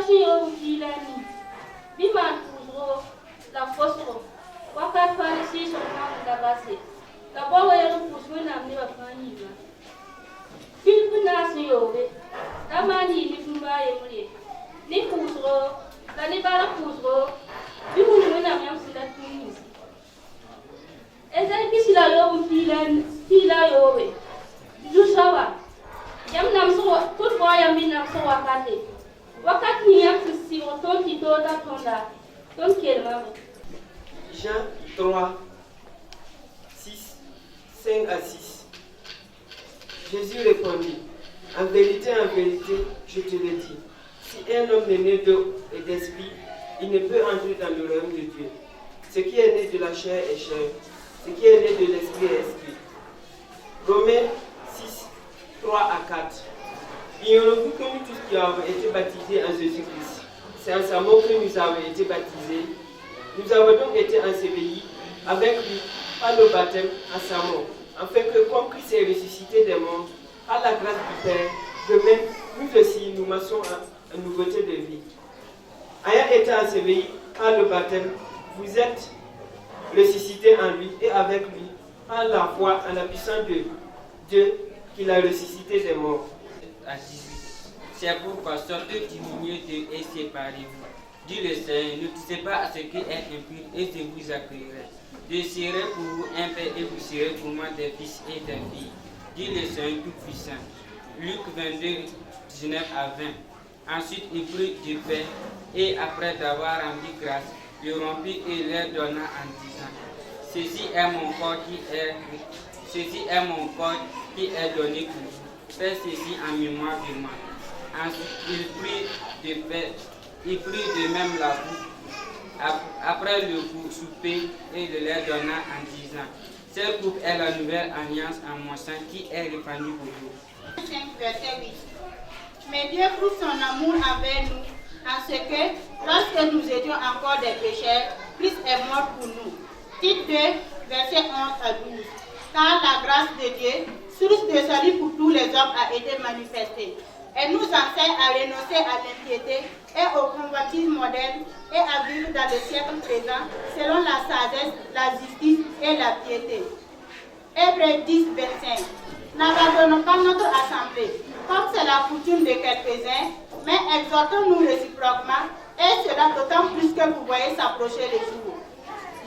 si yo vilani. Bima toujours la fosro. Wakat par ici son nom d'abasé. D'abord, il y a un pouce à amener à Fanny. Philippe Nassi Yové. La manie ni Pumba et Moulet. Ni poussero, la libara poussero. Puis vous ne l'avez même si la Tunis. Et c'est qui si la Yom Fila Yové. Jousawa. Yam Namso, toutefois Yam Namso Wakate. Wakati ni Yam si on tombe qui doit attendre. Donc, quel moment? Jean 3, 6, 5 à 6. Jésus répondit, en vérité, je te le dis, si un homme est né d'eau et d'esprit, il ne peut entrer dans le royaume de Dieu. Ce qui est né de la chair est chair, ce qui est né de l'esprit est esprit. Romains 6, 3 à 4. Ignorons-vous que nous tous qui avons été baptisés en Jésus-Christ, c'est en sa mort que nous avons été baptisés. Nous avons donc été ensevelis avec lui par le baptême à sa mort, afin que, comme Christ est ressuscité des morts, par la grâce du Père, de même, nous aussi, nous marchons en nouveauté de vie. Ayant été ensevelis par le baptême, vous êtes ressuscités en lui et avec lui, par la foi en la puissance de Dieu qui l'a ressuscité des morts. À 18. C'est pourquoi sortez du milieu d'eux et séparez-vous. Dit le Seigneur, ne touchez pas à ce qui est impur et je vous accueillerai. Je serai pour vous un père et vous serez pour moi des fils et des filles. Dit le Seigneur Tout-Puissant. Luc 22, 19 à 20. Ensuite il prit du pain et après d'avoir rendu grâce, le rompit et leur donna en disant, ceci est mon corps qui est donné pour vous. Faites ceci en mémoire de moi. Ensuite il prit de même la coupe après le souper et le leur donna en disant, cette coupe est la nouvelle alliance en mon sang qui est répandue pour vous. 5, verset 8. Mais Dieu prouve son amour envers nous, en ce que, lorsque nous étions encore des pécheurs, Christ est mort pour nous. Tite 2, verset 11 à 12. Car la grâce de Dieu, source de salut pour tous les hommes, a été manifestée. Elle nous enseigne à renoncer à l'impiété et au convoitisme moderne et à vivre dans le siècle présent selon la sagesse, la justice et la piété. Hébreux 10, 25. N'abandonnons pas notre assemblée, comme c'est la coutume de quelques-uns, mais exhortons-nous réciproquement, et cela d'autant plus que vous voyez s'approcher les jours.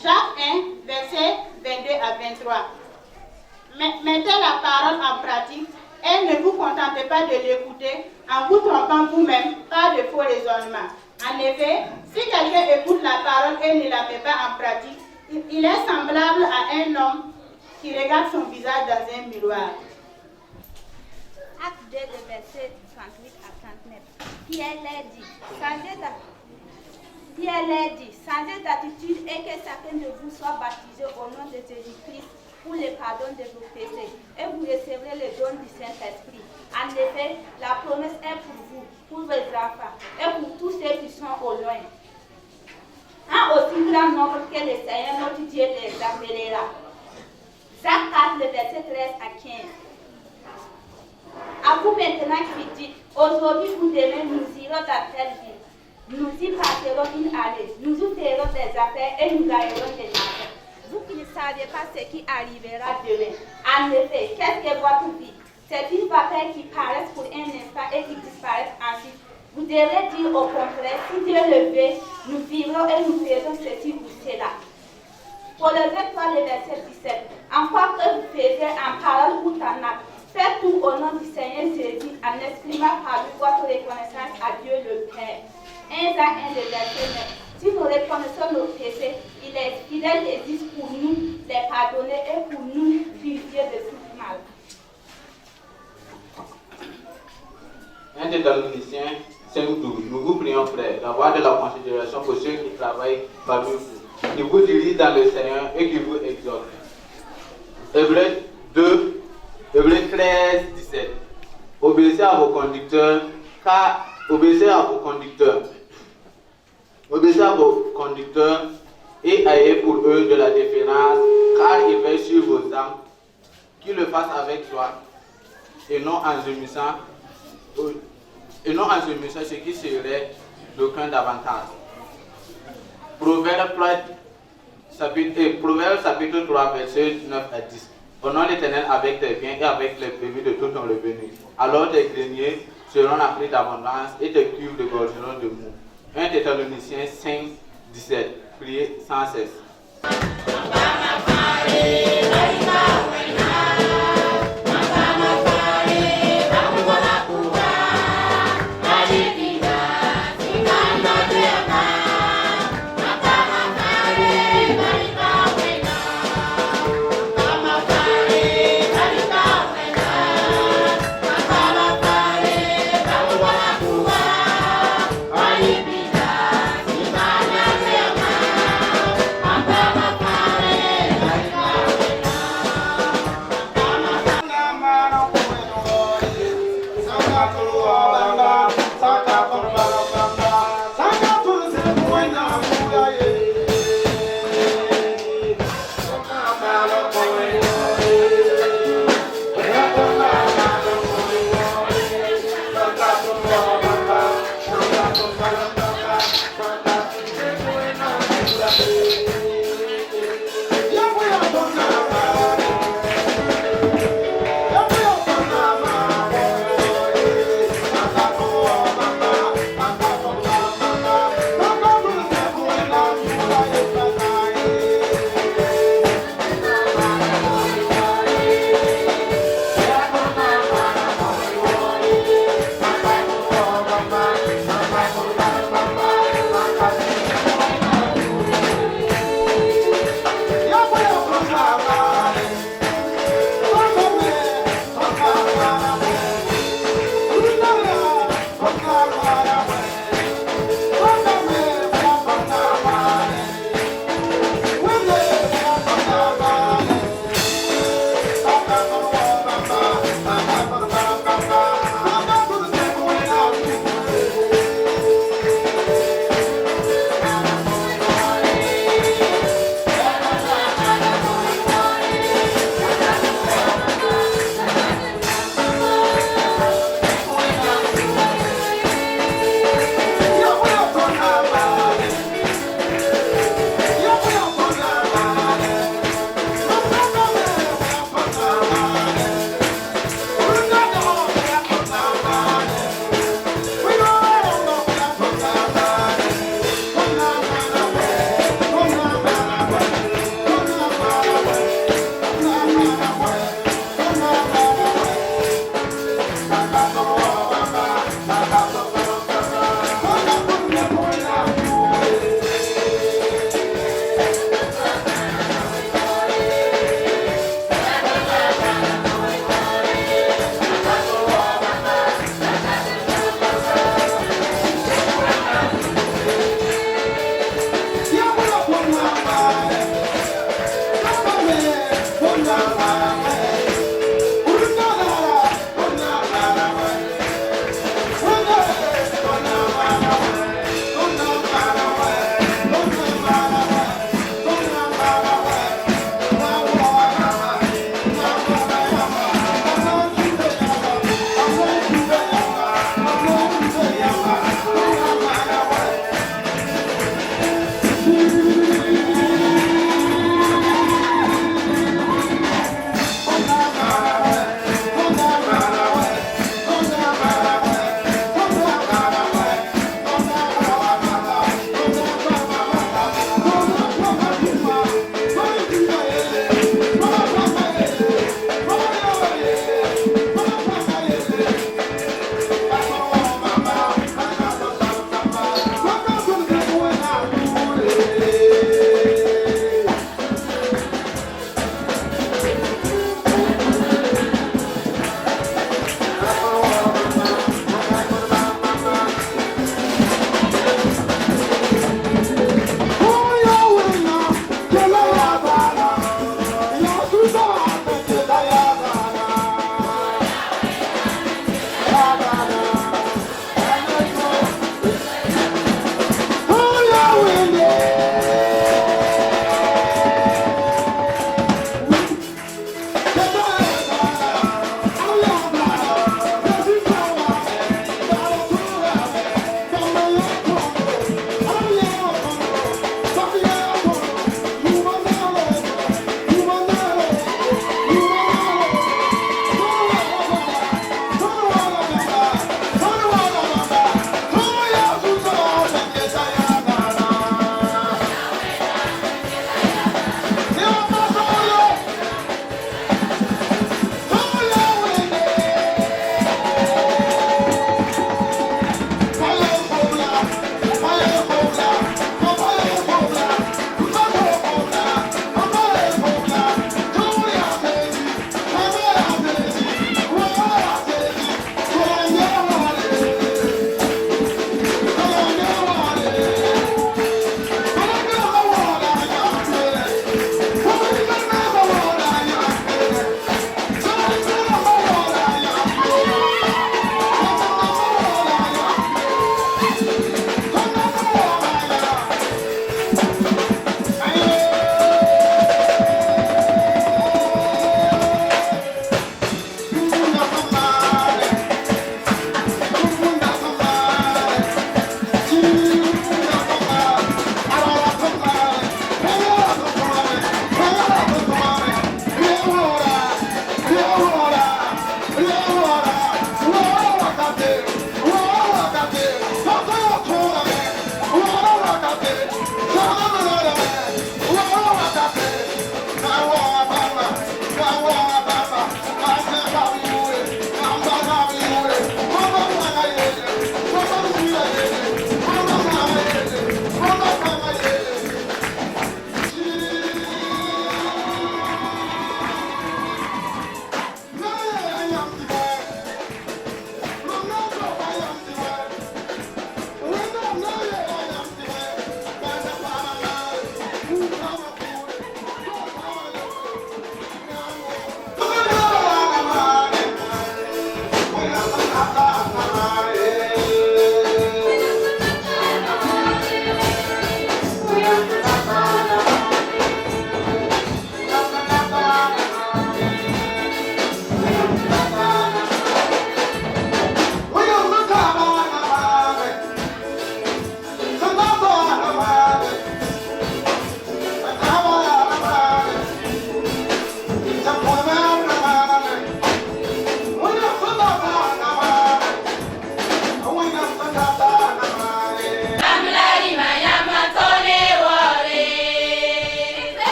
Jacques 1, verset 22 à 23. Mettez la parole en pratique et ne vous contentez pas de l'écouter en vous trompant vous-même par de faux raisonnements. En effet, si quelqu'un écoute la parole et ne la met pas en pratique, il est semblable à un homme qui regarde son visage dans un miroir. Acte 2, verset 38 à 39. Pierre leur dit, changez d'attitude et que chacun de vous soit baptisé au nom de Jésus-Christ pour le pardon de vos péchés, et vous recevrez le don du Saint-Esprit. En effet, la promesse est pour vous, pour vos enfants, et pour tous ceux qui sont au loin. Un aussi grand nombre que le Seigneur notre Dieu les appellera. Jacques 4, le verset 13 à 15. À vous maintenant qui dites, aujourd'hui ou demain nous irons dans telle ville. Nous y passerons une année, nous y ferons des affaires et nous gagnerons des affaires. Vous qui ne savez pas ce qui arrivera demain. En effet, qu'est-ce que votre vie? C'est une vapeur qui paraît pour un instant et qui disparaît ensuite. Vous devrez dire au contraire, si Dieu le veut, nous vivrons et nous ferons ceci ou cela. Pour le 23, le verset 17. Encore que vous faisiez en parole ou en acte, faites tout au nom du Seigneur Jésus en exprimant par lui votre reconnaissance à Dieu le Père. 1 Jean 1, le verset 9. Si nous reconnaissons nos péchés, il est fidèle et juste pour nous les pardonner et pour nous purifier de tout mal. 1 Thessaloniciens 5:12. Nous vous prions, frères, d'avoir de la considération pour ceux qui travaillent parmi vous, qui vous dirigent dans le Seigneur et qui vous exhortent. Hébreux 13, 17. Obéissez à vos conducteurs, et ayez pour eux de la déférence, car ils veillent sur vos âmes, qu'ils le fassent avec joie, et non en gémissant ce qui serait d'aucun davantage. Proverbe chapitre 3, versets 9 à 10. Honore l'Éternel avec tes biens et avec les prémices de tout ton revenu. Alors tes greniers seront remplis d'abondance et tes cuves dégorgeront de mou. 1 Thessaloniciens 5, 17. Priez sans cesse.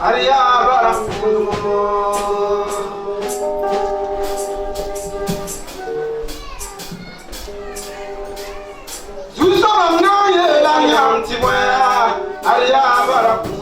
Aria Barakumo. Susama na ye la nyam tibwa Aria Barakumo.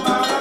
I'm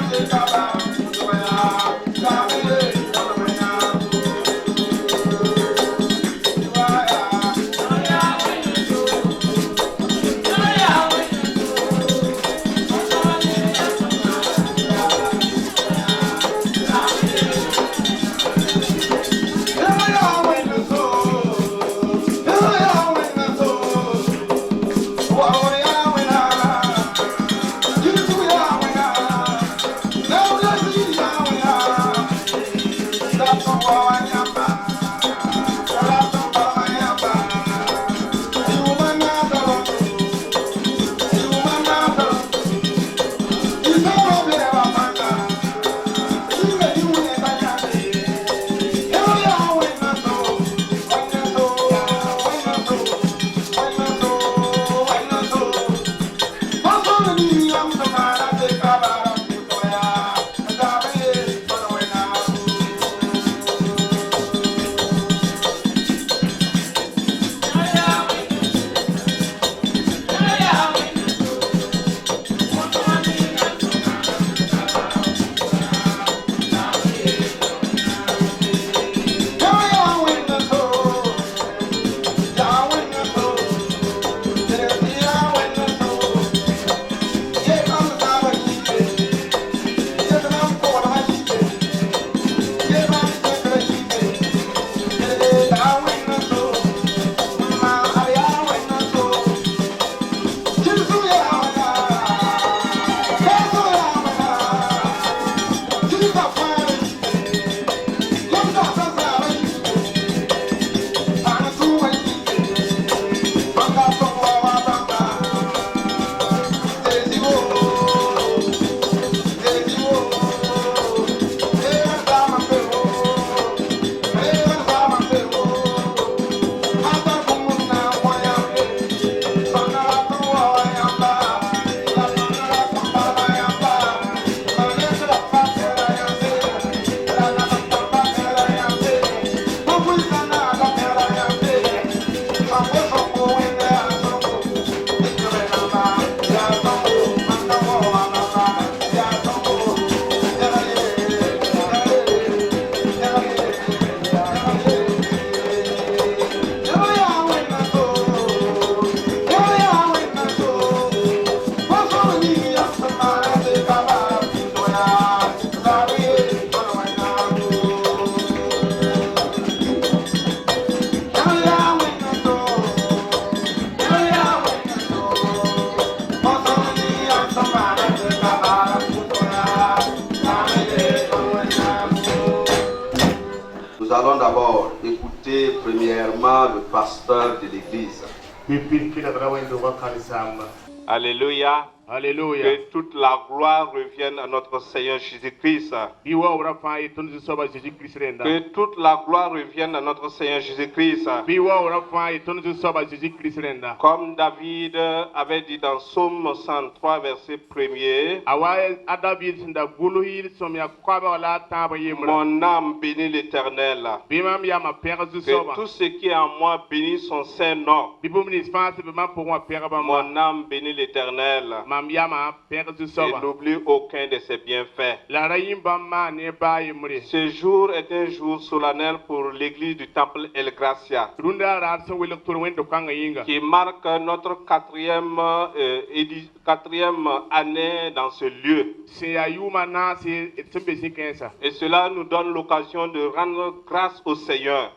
Nous allons d'abord écouter premièrement le pasteur de l'église. Alléluia. Alléluia. Que toute la gloire revienne à notre Seigneur Jésus-Christ. Que toute la gloire revienne à notre Seigneur Jésus-Christ. Comme David avait dit dans Psaume 103, verset 1er. Mon âme bénit l'Éternel. Que tout ce qui est en moi bénit son saint nom. Mon âme bénit l'Éternel. Et n'oublie aucun de ses bienfaits. Ce jour est un jour solennel pour l'église du temple El Gracia, qui marque notre quatrième année dans ce lieu. Et cela nous donne l'occasion de rendre grâce au Seigneur.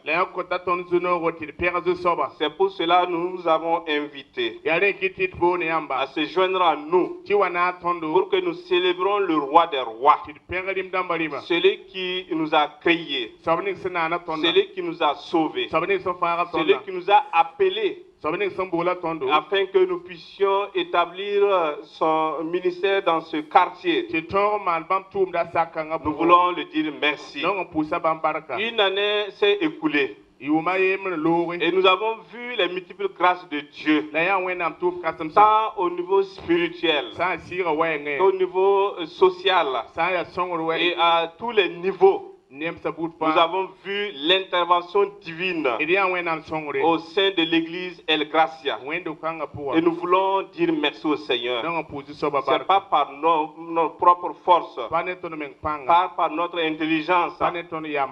C'est pour cela que nous nous avons invités à se joindre à nous pour que nous célébrons le roi des rois, celui qui nous a créés, celui qui nous a sauvés, celui qui nous a appelés, afin que nous puissions établir son ministère dans ce quartier. Nous voulons lui dire merci. Une année s'est écoulée. Et nous avons vu les multiples grâces de Dieu, tant au niveau spirituel, au niveau social, et à tous les niveaux. Nous avons vu l'intervention divine au sein de l'église El Gracia. Et nous voulons dire merci au Seigneur. Ce n'est pas par nos propres forces, pas par notre intelligence,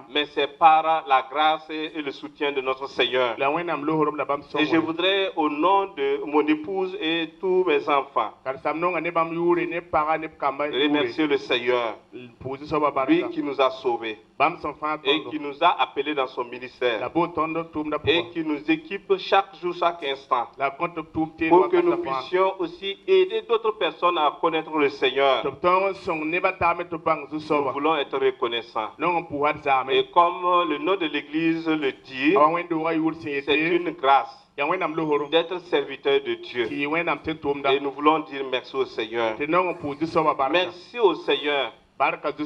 mais c'est par la grâce et le soutien de notre Seigneur. Et je voudrais, au nom de mon épouse et tous mes enfants, remercier le Seigneur, lui qui nous a sauvés et qui nous a appelés dans son ministère et qui nous équipe chaque jour, chaque instant, pour que nous puissions aussi aider d'autres personnes à connaître le Seigneur. Nous voulons être reconnaissants. Et comme le nom de l'église le dit, c'est une grâce d'être serviteur de Dieu. Et nous voulons dire merci au Seigneur. Merci au Seigneur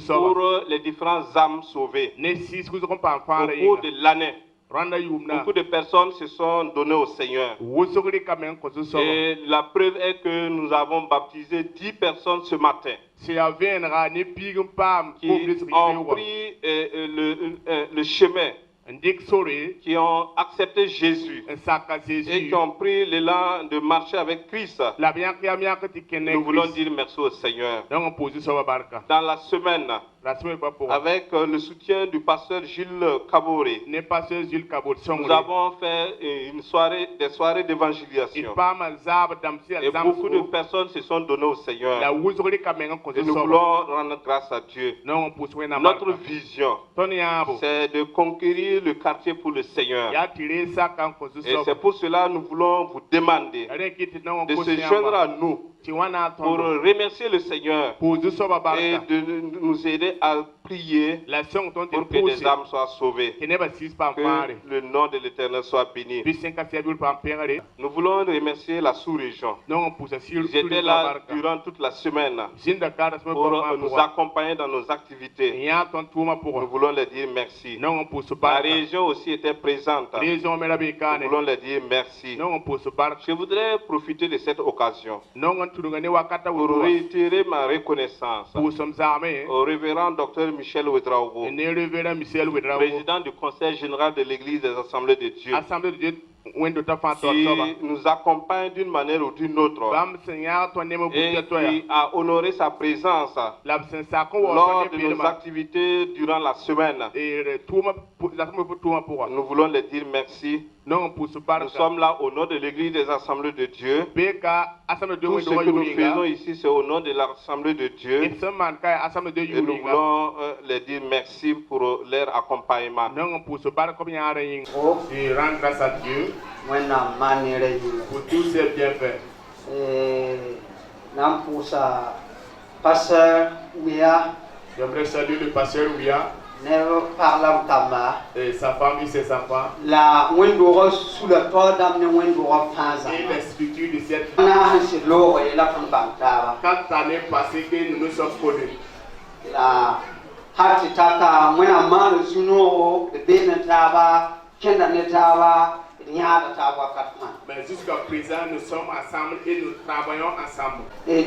pour les différentes âmes sauvées au cours de l'année. Beaucoup de personnes se sont données au Seigneur. Et la preuve est que nous avons baptisé 10 personnes ce matin qui ont pris le chemin, qui ont accepté Jésus et qui ont pris l'élan de marcher avec Christ. Nous voulons dire merci au Seigneur. Dans la semaine, avec le soutien du pasteur Gilles Kaboré, nous avons fait des soirées d'évangélisation. Et beaucoup de personnes se sont données au Seigneur. Et nous voulons rendre grâce à Dieu. Notre vision, c'est de conquérir le quartier pour le Seigneur. Et c'est pour cela que nous voulons vous demander de se joindre à nous pour remercier le Seigneur et de nous aider à prier pour que des âmes soient sauvées, que le nom de l'Éternel soit béni. Nous voulons remercier la sous-région. Ils étaient là durant toute la semaine pour nous accompagner dans nos activités. Nous voulons leur dire merci. La région aussi était présente. Nous voulons leur dire merci. Je voudrais profiter de cette occasion pour réitérer ma reconnaissance au révérend Dr Michel Ouedraogo, président du Conseil général de l'Église des Assemblées de Dieu, qui nous accompagne d'une manière ou d'une autre et qui a honoré sa présence lors de nos activités durant la semaine. Nous voulons les dire merci. Nous sommes là au nom de l'Église des Assemblées de Dieu. Tout ce que nous faisons ici, c'est au nom de l'Assemblée de Dieu. Et nous voulons les dire merci pour leur accompagnement. Et rendre grâce à Dieu pour tous ses bienfaits. J'aimerais saluer le pasteur Ouya et sa femme et ses enfants. Et l'expliquer de cette 4 années passées que nous nous sommes connus. Mais jusqu'à présent, nous sommes ensemble et nous travaillons ensemble. Et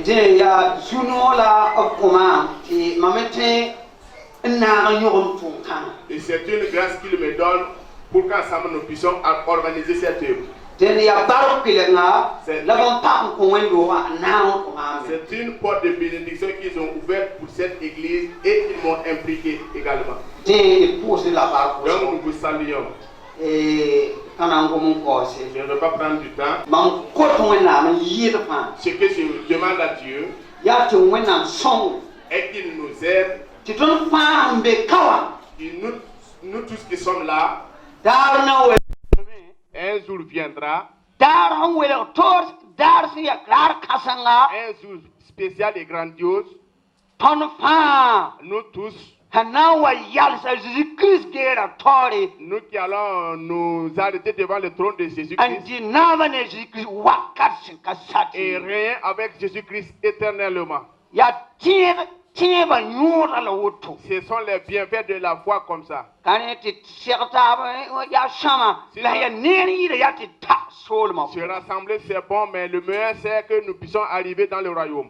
c'est une grâce qu'il me donne pour qu'ensemble nous puissions organiser cette œuvre. C'est une porte de bénédiction qu'ils ont ouverte pour cette église et ils m'ont impliqué également. Donc nous vous saluons. Je ne veux pas prendre du temps. Ce que je demande à Dieu est qu'il nous aide. Et nous tous qui sommes là, un jour viendra, un jour spécial et grandiose, nous tous, nous qui allons nous arrêter devant le trône de Jésus-Christ et rien avec Jésus-Christ éternellement. Ce sont les bienfaits de la foi comme ça. Se rassembler c'est bon, mais le meilleur c'est que nous puissions arriver dans le royaume.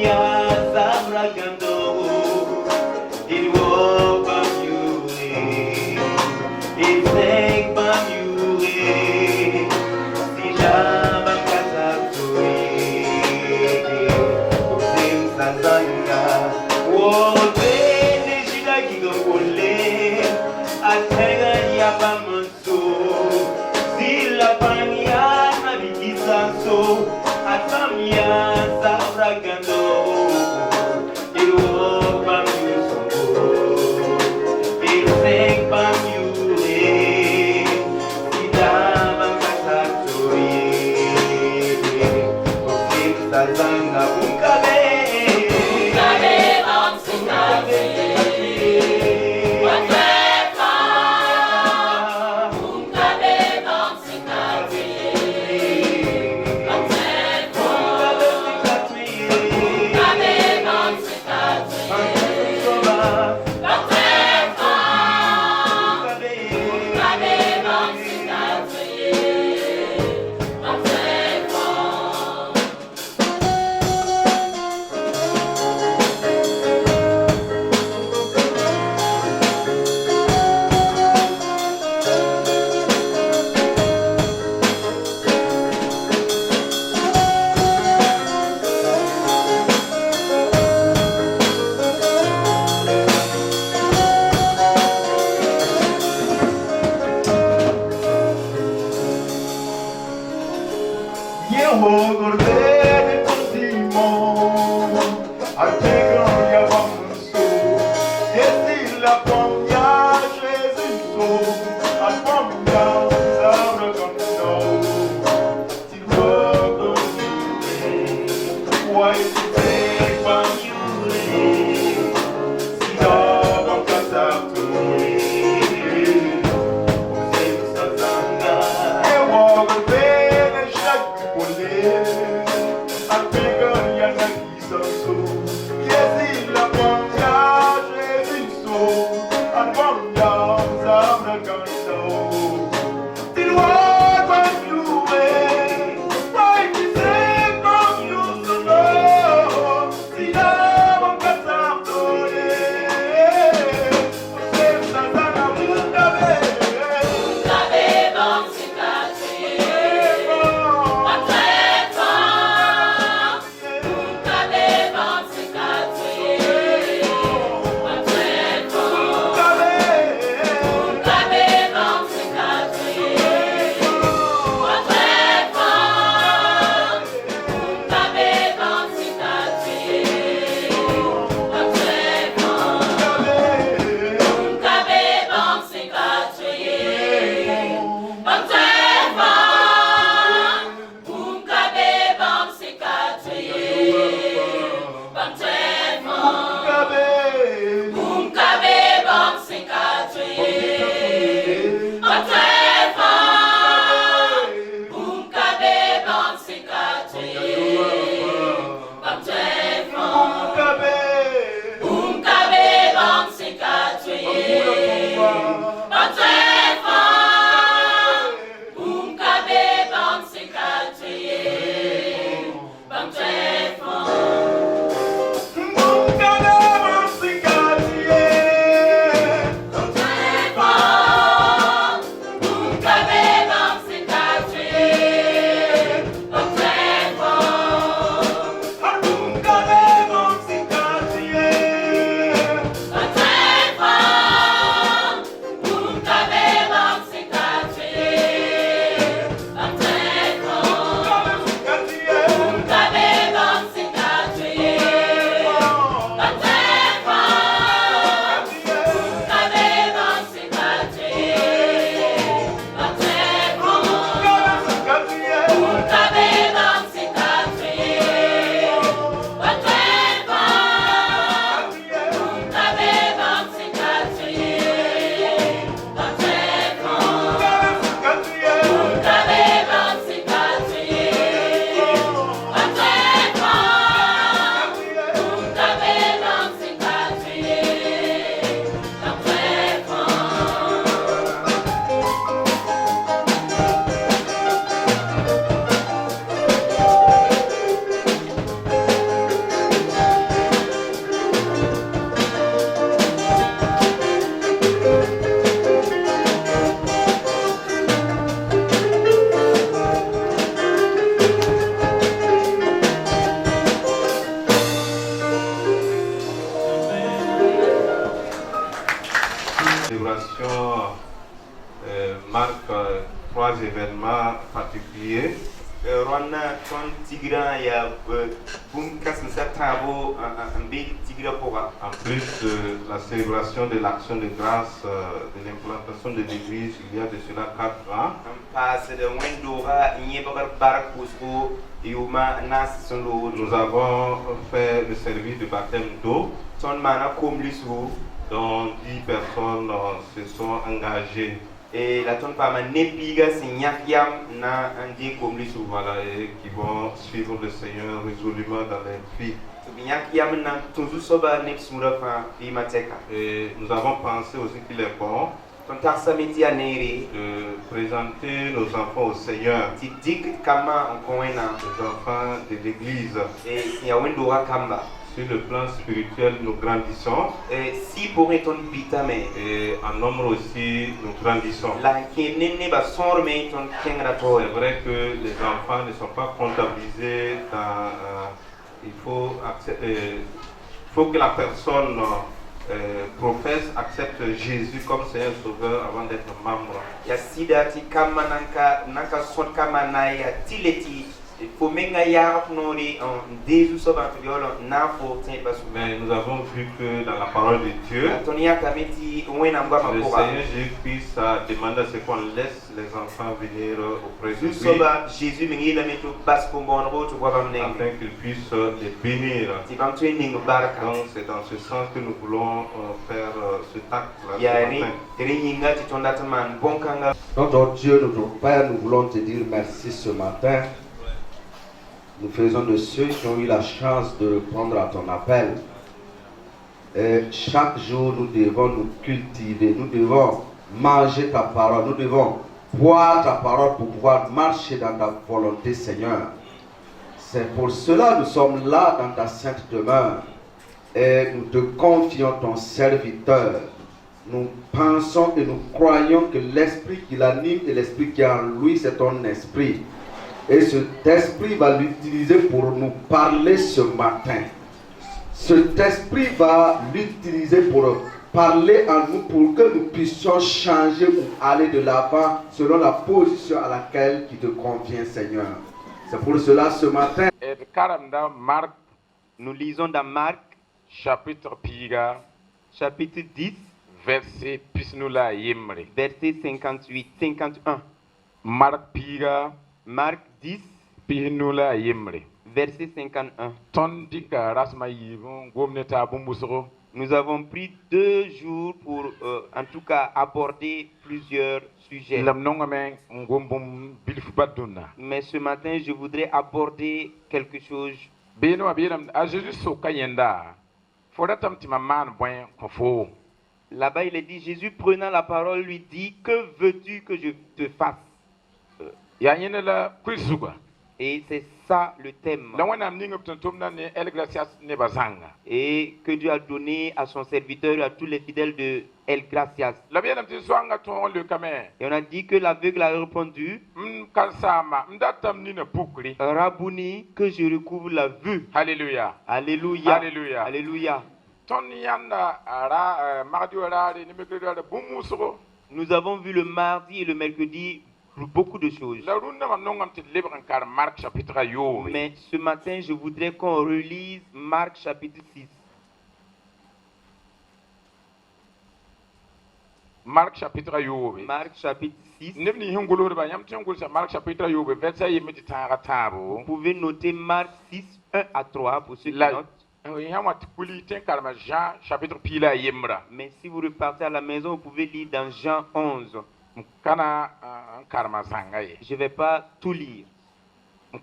Yeah. 3 événements particuliers. En plus de la célébration de l'action de grâce de l'implantation de l'église il y a de cela 4 ans, nous avons fait le service de baptême d'eau dont 10 personnes se sont engagées. Et la tonne par ma népiga signakiam na andi comme voilà, et qui vont suivre le Seigneur résolument dans leur vie. Et nous avons pensé aussi qu'il est bon de présenter nos enfants au Seigneur, les enfants de l'église. Sur le plan spirituel, nous grandissons. Et en nombre aussi, nous grandissons. C'est vrai que les enfants ne sont pas comptabilisés dans... il faut que la personne professe, accepte Jésus comme Seigneur Sauveur avant d'être membre. Mais nous avons vu que dans la parole de Dieu, le Seigneur Jésus-Christ a demandé à ce qu'on laisse les enfants venir auprès de lui afin qu'ils puissent les bénir. Donc c'est dans ce sens que nous voulons faire cet acte-là ce matin. Notre Dieu, notre Père, nous voulons te dire merci ce matin. Nous faisons de ceux qui ont eu la chance de répondre à ton appel. Et chaque jour, nous devons nous cultiver, nous devons manger ta parole, nous devons boire ta parole pour pouvoir marcher dans ta volonté, Seigneur. C'est pour cela que nous sommes là dans ta sainte demeure et nous te confions ton serviteur. Nous pensons et nous croyons que l'esprit qui l'anime et l'esprit qui est en lui, c'est ton esprit. Et cet esprit va l'utiliser pour nous parler ce matin. Cet esprit va l'utiliser pour parler en nous, pour que nous puissions changer ou aller de l'avant selon la position à laquelle qui te convient, Seigneur. C'est pour cela ce matin. Nous lisons dans Marc, chapitre 10, verset 58, 51. Marc 10, verset 51. Nous avons pris 2 jours pour, en tout cas, aborder plusieurs sujets. Mais ce matin, je voudrais aborder quelque chose. Là-bas, il est dit, Jésus prenant la parole lui dit, que veux-tu que je te fasse? Et c'est ça le thème. Et que Dieu a donné à son serviteur et à tous les fidèles de El Gracias. Et on a dit que l'aveugle a répondu, Rabouni, que je recouvre la vue. Alléluia. Alléluia. Alléluia. Alléluia. Nous avons vu le mardi et le mercredi beaucoup de choses. Mais ce matin, je voudrais qu'on relise Marc chapitre 6. Marc chapitre 6. Vous pouvez noter Marc 6, 1 à 3 pour ceux qui notent. Mais si vous repartez à la maison, vous pouvez lire dans Jean 11. Je ne vais pas tout lire. Nous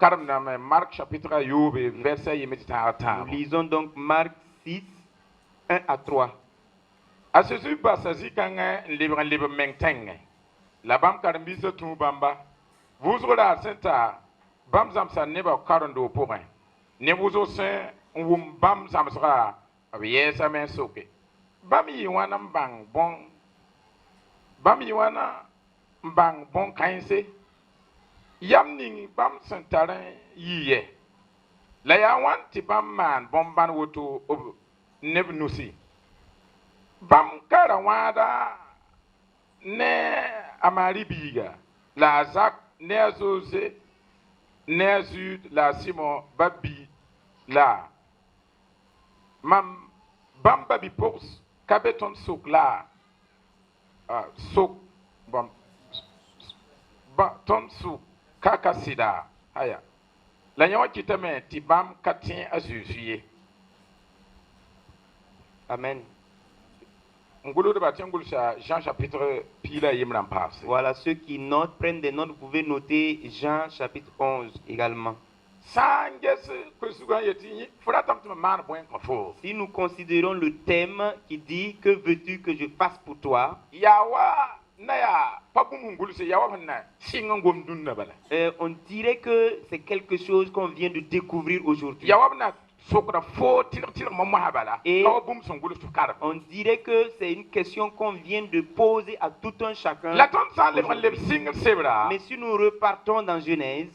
lisons donc Marc 6, 1 à 3. Bam yiwana mbang bon kainse yam ning bam santaran yiye la ya wan ti bam man bon ban woto neb nusi bam kara wada ne amari biga la Zach, Ner Zose, Ner Zud, la Simon, Babi, la. Mam, Bam Babi Pors, Kabeton Sok, la. Sok, Bam, Ton Sok, Kakasida, Aya. La Yawa Kitame, Tibam, Katien, Azuzier. Amen. Jean chapitre pile. Voilà, ceux qui notent, prennent des notes, vous pouvez noter Jean chapitre 11 également. Si nous considérons le thème qui dit que veux-tu que je fasse pour toi, on dirait que c'est quelque chose qu'on vient de découvrir aujourd'hui. Et on dirait que c'est une question qu'on vient de poser à tout un chacun. Mais si nous repartons dans Genèse,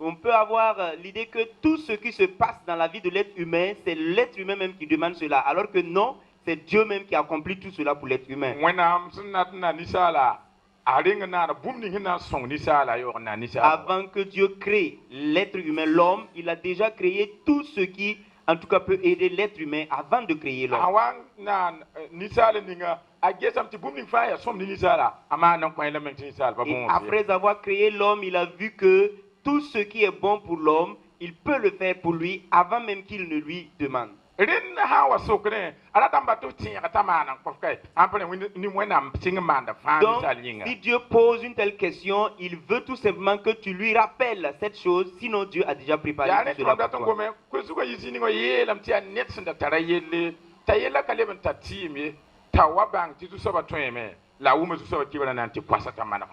on peut avoir l'idée que tout ce qui se passe dans la vie de l'être humain, c'est l'être humain même qui demande cela, alors que non, c'est Dieu même qui accomplit tout cela pour l'être humain. Avant que Dieu crée l'être humain, l'homme, il a déjà créé tout ce qui, en tout cas, peut aider l'être humain avant de créer l'homme. Et après avoir créé l'homme, il a vu que tout ce qui est bon pour l'homme, il peut le faire pour lui avant même qu'il ne lui demande. Donc, si Dieu pose une telle question, il veut tout simplement que tu lui rappelles cette chose, sinon Dieu a déjà préparé tout cela pour toi.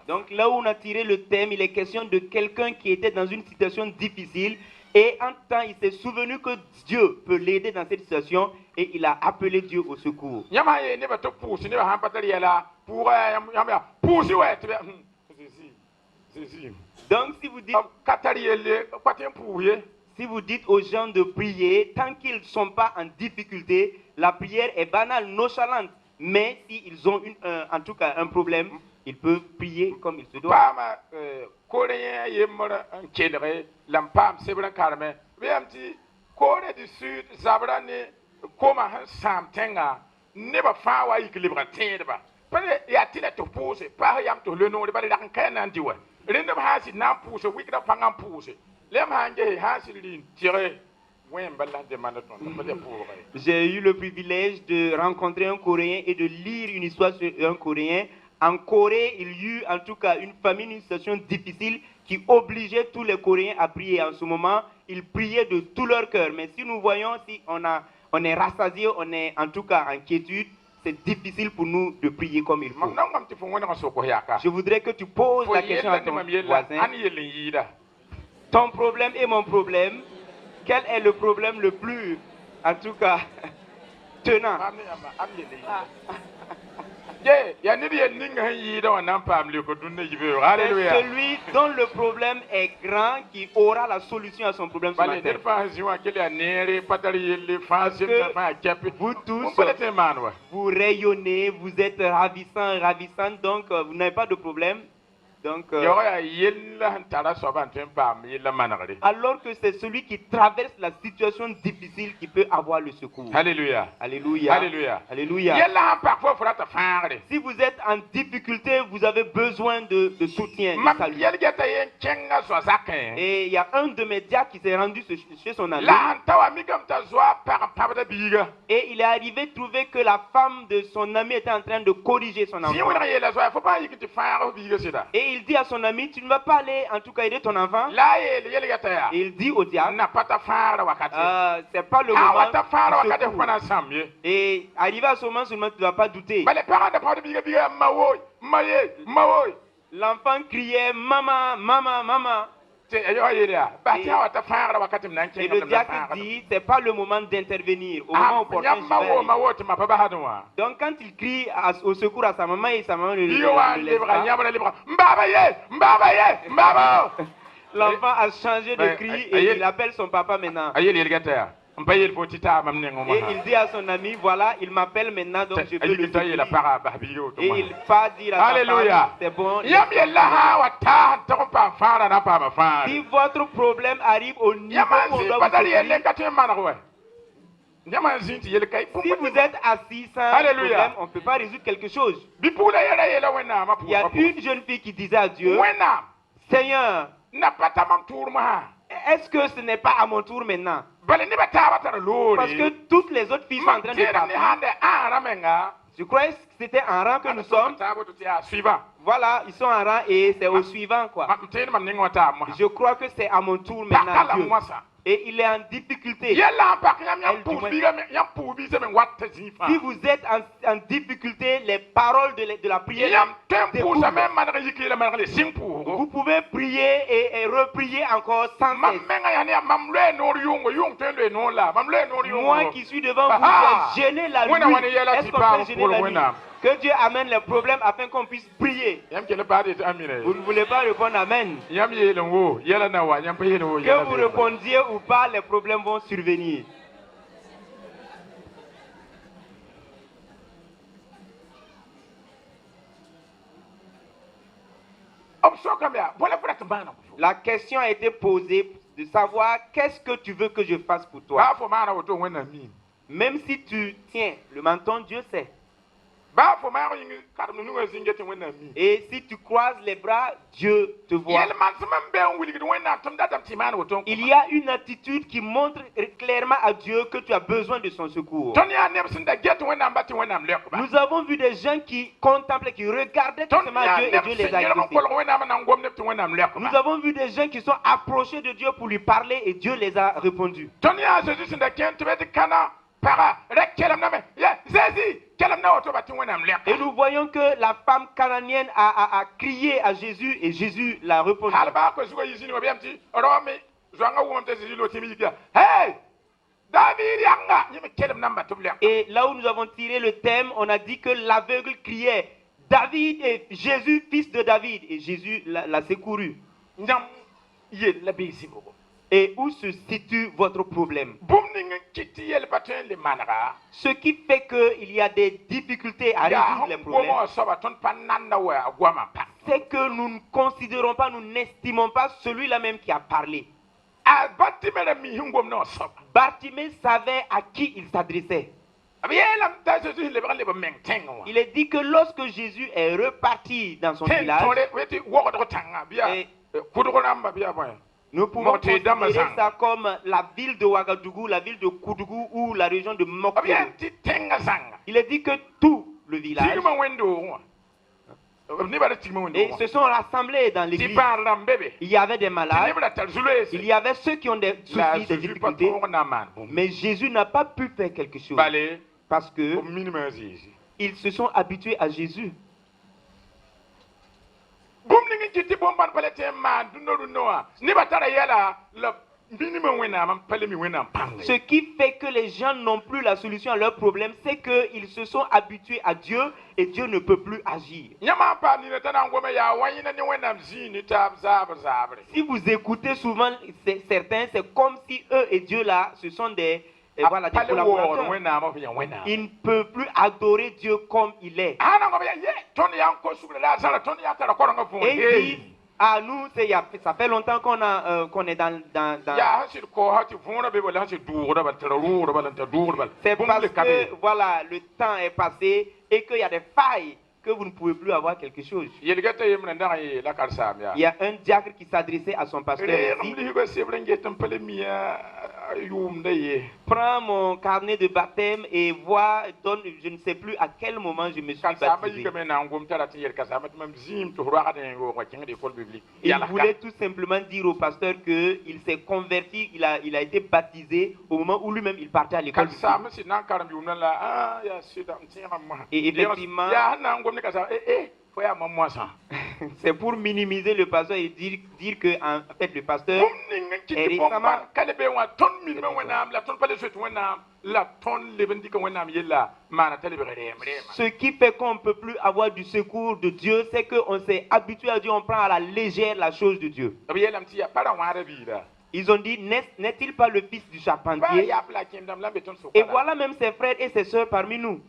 Donc là où on a tiré le thème, il est question de quelqu'un qui était dans une situation difficile. Et en temps, il s'est souvenu que Dieu peut l'aider dans cette situation et il a appelé Dieu au secours. Donc si vous dites aux gens de prier, tant qu'ils ne sont pas en difficulté, la prière est banale, nonchalante. Mais s'ils ont en tout cas un problème, ils peuvent prier comme il se doit. J'ai eu le privilège de rencontrer un Coréen et de lire une histoire sur un Coréen. En Corée, il y eut en tout cas une famine, une situation difficile qui obligeait tous les Coréens à prier. En ce moment, ils priaient de tout leur cœur. Mais si nous voyons, si on est rassasié, on est en tout cas en quiétude, c'est difficile pour nous de prier comme il faut. Je voudrais que tu poses la question à ton voisin. Ton problème et mon problème, quel est le problème le plus, en tout cas, tenant? C'est celui dont le problème est grand qui aura la solution à son problème ce matin. Vous tous, vous rayonnez, vous êtes ravissants, donc vous n'avez pas de problème. Donc, alors que c'est celui qui traverse la situation difficile qui peut avoir le secours. Alléluia. Alléluia. Alléluia. Alléluia. Si vous êtes en difficulté, vous avez besoin de soutien. De salut. Et il y a un de mes diacres qui s'est rendu chez son ami. Et il est arrivé trouver que la femme de son ami était en train de corriger son enfant. Et il dit à son ami, tu ne vas pas aller en tout cas aider ton enfant. Et il dit au diable, c'est pas le moment. Et arrivé à ce moment seulement, tu ne vas pas douter. L'enfant criait, maman, maman, maman. Et le diacre dit, c'est pas le moment d'intervenir. Au moment opportun, donc quand il crie au secours à sa maman et sa maman ne le laisse pas, l'enfant a changé de cri et il appelle son papa maintenant. Et il dit à son ami, voilà, il m'appelle maintenant, donc je peux le séduire. Et il va dire à sa Alléluia. femme, c'est bon. Si votre problème arrive au niveau où on doit vous séduire, si vous êtes assis sans problème, on ne peut pas résoudre quelque chose. Il y a une jeune fille qui disait à Dieu, Seigneur, est-ce que ce n'est pas à mon tour maintenant? Parce que toutes les autres filles sont en train de partir. Je croyais que c'était en rang que nous sommes. Voilà, ils sont en rang et c'est au suivant, quoi. Je crois que c'est à mon tour maintenant, Dieu. Et il est en difficulté. Si vous êtes en difficulté, les paroles de la prière, vous pouvez prier et reprier encore sans cesse. Moi qui suis devant vous, j'ai gêné la nuit. Est-ce qu'on peut gêner la nuit? Que Dieu amène les problèmes afin qu'on puisse prier. Vous ne voulez pas répondre Amen. Que vous répondiez ou pas, les problèmes vont survenir. La question a été posée de savoir qu'est-ce que tu veux que je fasse pour toi. Même si tu tiens le menton, Dieu sait. Et si tu croises les bras, Dieu te voit. Il y a une attitude qui montre clairement à Dieu que tu as besoin de son secours. Nous avons vu des gens qui contemplaient, qui regardaient tout simplement Dieu et Dieu les a exaucés. Nous avons vu des gens qui sont approchés de Dieu pour lui parler et Dieu les a répondu. Et nous voyons que la femme cananienne a crié à Jésus et Jésus l'a répondu. Et là où nous avons tiré le thème, on a dit que l'aveugle criait David et Jésus, fils de David. Et Jésus l'a secouru. Et où se situe votre problème? Ce qui fait qu'il y a des difficultés à résoudre les problèmes, c'est que nous ne considérons pas, nous n'estimons pas celui-là même qui a parlé. Bartimée savait à qui il s'adressait. Il est dit que lorsque Jésus est reparti dans son village, nous pouvons considérer ça comme la ville de Ouagadougou, la ville de Koudougou ou la région de Mokpelo. Il est dit que tout le village et se sont rassemblés dans l'église. Il y avait des malades, il y avait ceux qui ont des soucis, des difficultés, mais Jésus n'a pas pu faire quelque chose parce que ils se sont habitués à Jésus. Ce qui fait que les gens n'ont plus la solution à leurs problèmes, c'est qu'ils se sont habitués à Dieu et Dieu ne peut plus agir. Si vous écoutez souvent certains, c'est comme si eux et Dieu là, ce sont des collaborateurs. Ils ne peuvent plus adorer Dieu comme il est. Et ils disent, à nous, ça fait longtemps qu'on est dans... C'est parce que voilà, le temps est passé et qu'il y a des failles que vous ne pouvez plus avoir quelque chose. Il y a un diacre qui s'adressait à son pasteur ici. Prends mon carnet de baptême et vois, donne, je ne sais plus à quel moment je me suis baptisé. Il voulait tout simplement dire au pasteur qu'il s'est converti, il a été baptisé au moment où lui-même il partait à l'école. Et effectivement, c'est pour minimiser le pasteur et dire que en fait le pasteur est récemment. Ce qui fait qu'on ne peut plus avoir du secours de Dieu, c'est qu'on s'est habitué à Dieu, on prend à la légère la chose de Dieu. Ils ont dit, n'est-il pas le fils du charpentier? Et voilà même ses frères et ses sœurs parmi nous.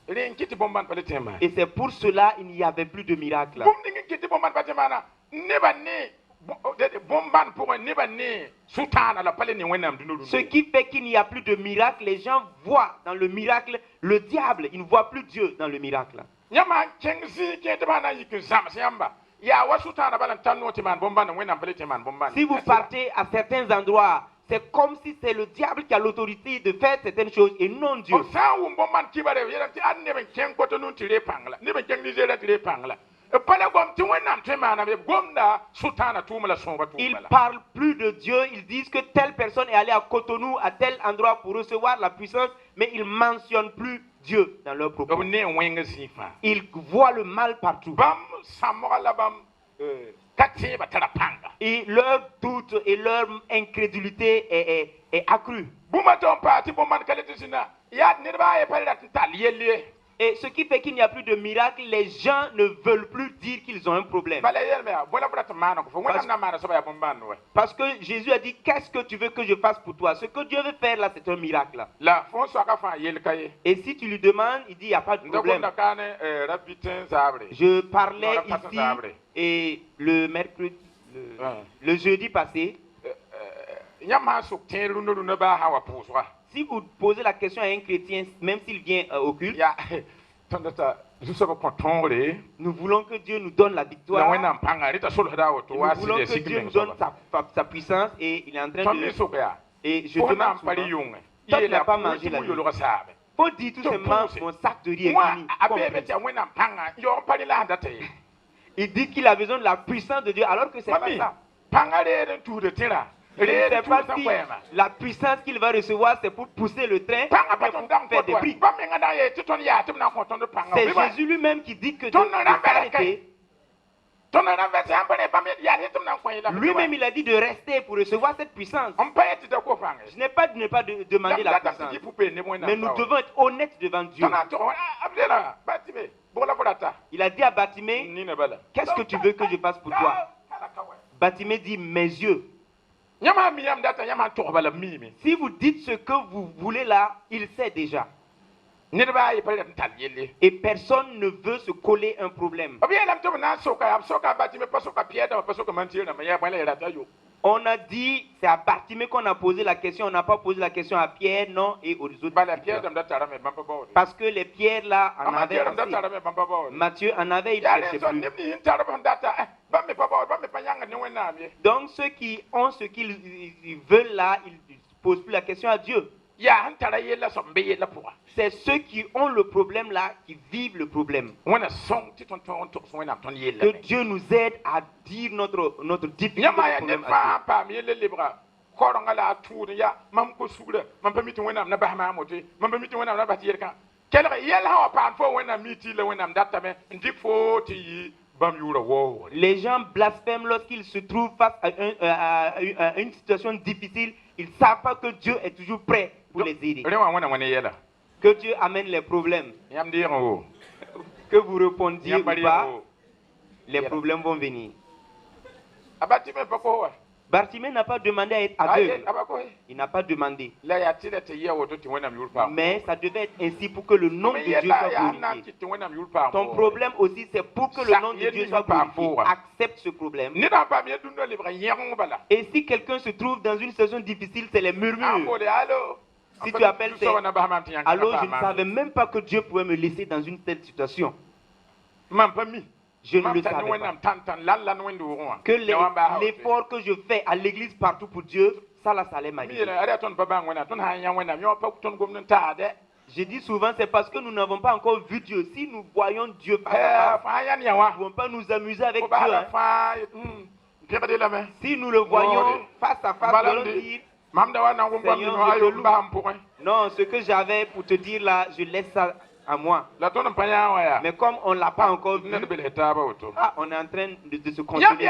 Et c'est pour cela qu'il n'y avait plus de miracle. Ce qui fait qu'il n'y a plus de miracle, les gens voient dans le miracle le diable. Ils ne voient plus Dieu dans le miracle. Si vous partez à certains endroits, c'est comme si c'est le diable qui a l'autorité de faire certaines choses et non Dieu. Ils parlent plus de Dieu, ils disent que telle personne est allée à Cotonou, à tel endroit pour recevoir la puissance, mais ils ne mentionnent plus Dieu dans leur propos. Ils voient le mal partout. Et leur doute et leur incrédulité est accrue. Et ce qui fait qu'il n'y a plus de miracle, les gens ne veulent plus dire qu'ils ont un problème. Parce que Jésus a dit, qu'est-ce que tu veux que je fasse pour toi? Ce que Dieu veut faire là, c'est un miracle. Et si tu lui demandes, il dit, il n'y a pas de problème. Je parlais ici et le mercredi, le jeudi passé. Si vous posez la question à un chrétien, même s'il vient au culte, nous voulons que Dieu nous donne la victoire. Nous voulons que Dieu nous donne sa puissance et il est en train de... Et je demande souvent, toi tu n'as pas mangé la nuit. Faut dire tout simplement, mon sac de riz est fini. Il dit qu'il a besoin de la puissance de Dieu alors que c'est pas ça. Je ne sais pas si la puissance qu'il va recevoir, c'est pour pousser le train, pour faire des prix. C'est Jésus lui-même qui dit que Dieu doit s'arrêter. Lui-même, il a dit de rester pour recevoir cette puissance. Je n'ai pas de ne pas demander la puissance. Mais nous devons être honnêtes devant Dieu. Il a dit à Bartimée, qu'est-ce que tu veux que je fasse pour toi? Bartimée dit, mes yeux. Si vous dites ce que vous voulez là, il sait déjà. Et personne ne veut se coller un problème. On a dit, c'est à Bartimée qu'on a posé la question, on n'a pas posé la question à Pierre, non, et aux autres. Parce que les pierres là en avaient assez. Matthieu en avait, il ne cherchait plus. Donc ceux qui ont ce qu'ils veulent là, ils ne posent plus la question à Dieu. C'est ceux qui ont le problème là, qui vivent le problème. Que Dieu nous aide à dire notre difficulté problème à Dieu. Les gens blasphèment lorsqu'ils se trouvent face à une situation difficile. Ils ne savent pas que Dieu est toujours prêt pour les aider. Que Dieu amène les problèmes. Que vous répondiez ou pas, les problèmes vont venir. Bartimée n'a pas demandé à être aveugle. Il n'a pas demandé. Mais ça devait être ainsi pour que le nom de Dieu soit glorifié. Ton problème aussi, c'est pour que le nom de Dieu soit glorifié. Accepte ce problème. Et si quelqu'un se trouve dans une situation difficile, c'est les murmures. Si tu appelles, c'est allô, je ne savais même pas que Dieu pouvait me laisser dans une telle situation. Je ne le savais pas. Que l'effort que je fais à l'église partout pour Dieu, ça allait m'arriver. Je dis souvent, c'est parce que nous n'avons pas encore vu Dieu. Si nous voyons Dieu face à face, nous ne pouvons pas nous amuser avec Dieu. Si nous le voyons face à face, nous allons dire, Seigneur, non, ce que j'avais pour te dire là, je laisse ça à moi. Mais comme on ne l'a pas encore vu, on est en train de se consoler.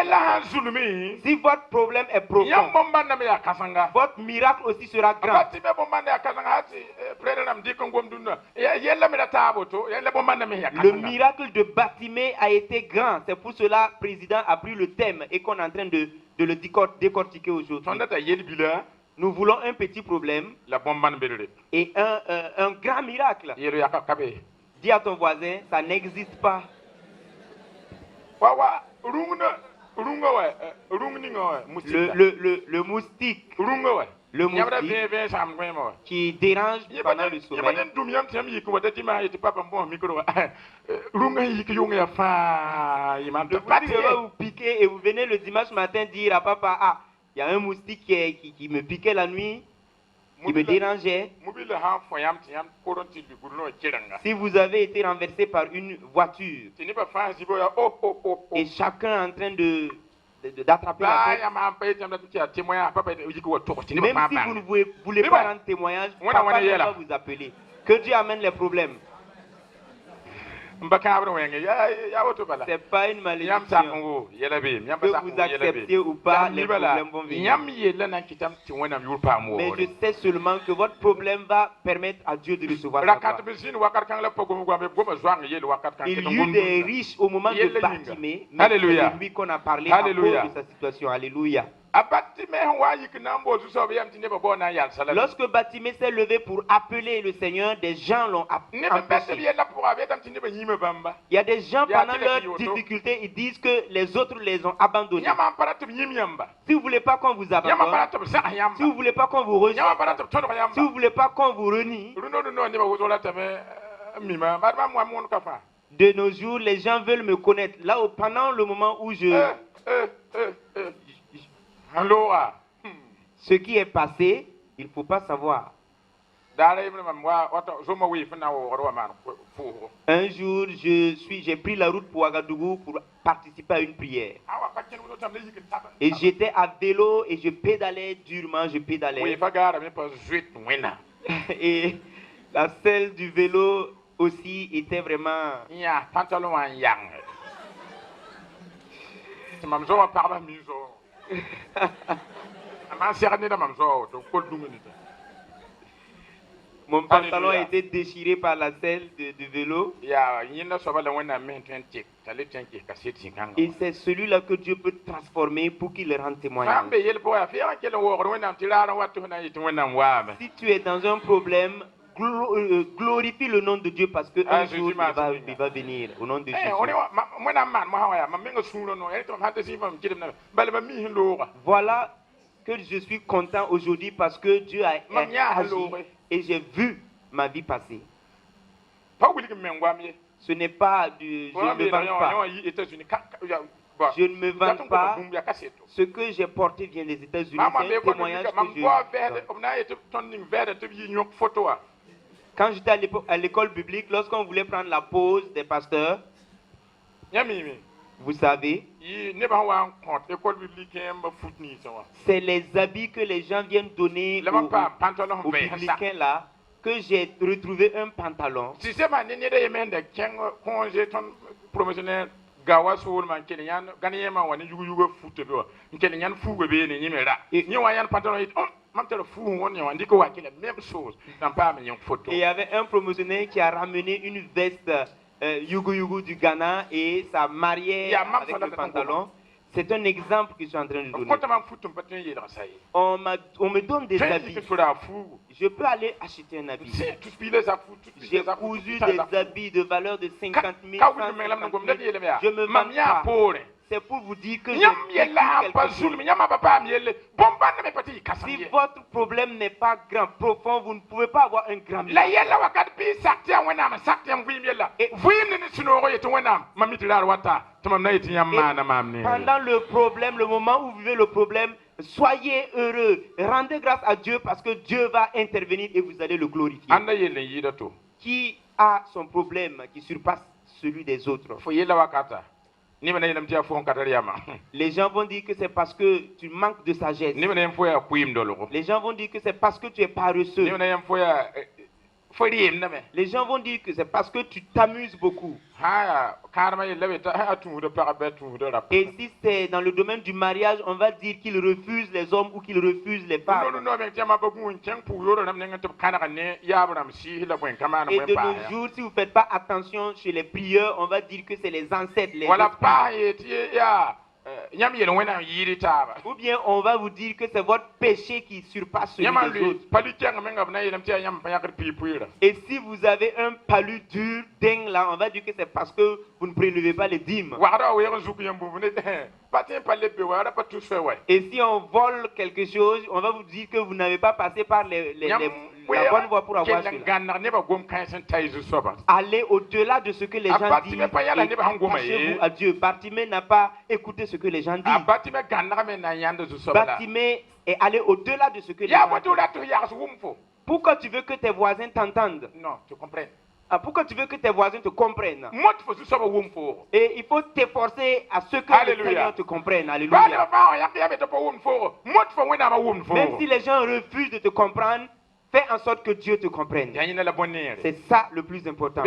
Si votre problème est profond, votre miracle aussi sera grand. Le miracle de Bartimée a été grand. C'est pour cela que le président a pris le thème et qu'on est en train de de le décortiquer aujourd'hui. Nous voulons un petit problème et un grand miracle. Dis à ton voisin, ça n'existe pas. Le moustique. Le moustique qui dérange pendant le sommeil. Le moustique va vous piquer et vous venez le dimanche matin dire à papa, ah, il y a un moustique qui me piquait la nuit, qui me dérangeait. Si vous avez été renversé par une voiture et chacun en train d'attraper la tête, même si vous ne voulez pas rendre témoignage, papa va vous appeler. Que Dieu amène les problèmes. C'est pas une malédiction. Que vous acceptez ou pas, les problèmes vont venir. Mais je sais seulement que votre problème va permettre à Dieu de recevoir sa gloire. Il y eut des riches au moment de Bartimée, mais c'est de lui qu'on a parlé à cause de sa situation. Alléluia. Lorsque Bartimée s'est levé pour appeler le Seigneur, des gens l'ont empêché. Il y a des gens pendant leur difficulté, ils disent que les autres les ont abandonnés. Si vous ne voulez pas qu'on vous abandonne, si vous ne voulez pas qu'on vous rejette, si vous ne voulez pas qu'on vous renie, de nos jours, les gens veulent me connaître. Là, pendant le moment où ce qui est passé, il ne faut pas savoir. Un jour, j'ai pris la route pour Ouagadougou pour participer à une prière. Et j'étais à vélo et je pédalais durement, je pédalais. Et la selle du vélo aussi était vraiment... Mon pantalon a été déchiré par la selle du vélo. Et c'est celui-là que Dieu peut transformer pour qu'il le rende témoignage. Si tu es dans un problème, glorifie le nom de Dieu parce qu'un jour il va venir au nom de Jésus. Voilà que je suis content aujourd'hui parce que Dieu a agi et j'ai vu ma vie passer. Ce n'est pas du... Je ne me vante pas. Je ne me vante pas. Ce que j'ai porté vient des États-Unis. C'est un témoignage que je... Quand j'étais à l'école biblique, lorsqu'on voulait prendre la pause des pasteurs, vous savez, c'est les habits que les gens viennent donner aux biblicains là, que j'ai retrouvé un pantalon. Et il y avait un promotionnaire qui a ramené une veste Yugu du Ghana et ça mariait avec le pantalon. C'est un exemple que je suis en train de donner. On me donne des habits. Je peux aller acheter un habit. J'ai cousu des habits de valeur de 50 000, 150 000. Je me vends pas. C'est pour vous dire que si votre problème n'est pas grand, profond, vous ne pouvez pas avoir un grand miracle. Pendant le problème, le moment où vous vivez le problème, soyez heureux. Rendez grâce à Dieu parce que Dieu va intervenir et vous allez le glorifier. Qui a son problème qui surpasse celui des autres? Les gens vont dire que c'est parce que tu manques de sagesse. Les gens vont dire que c'est parce que tu es paresseux. Les gens vont dire que c'est parce que tu t'amuses beaucoup. Et si c'est dans le domaine du mariage, on va dire qu'il refuse les hommes ou qu'il refuse les femmes. Et de nos jours, si vous ne faites pas attention chez les prieurs, on va dire que c'est les ancêtres, les Ou bien on va vous dire que c'est votre péché qui surpasse celui des autres. Et si vous avez un palu dur, dingue là, on va dire que c'est parce que vous ne prélevez pas les dîmes. Et si on vole quelque chose, on va vous dire que vous n'avez pas passé par la bonne voie pour avoir cela. Allez au-delà de ce que les gens disent et attachez-vous à Dieu. Bartimée n'a pas écouté ce que les gens disent. Bartimée est allé au-delà de ce que les gens disent. Pourquoi tu veux que tes voisins t'entendent? Non, tu comprends. Pourquoi tu veux que tes voisins te comprennent? Et il faut t'efforcer à ce que les Seigneur te comprenne. Alléluia. Même si les gens refusent de te comprendre, fais en sorte que Dieu te comprenne. C'est ça le plus important.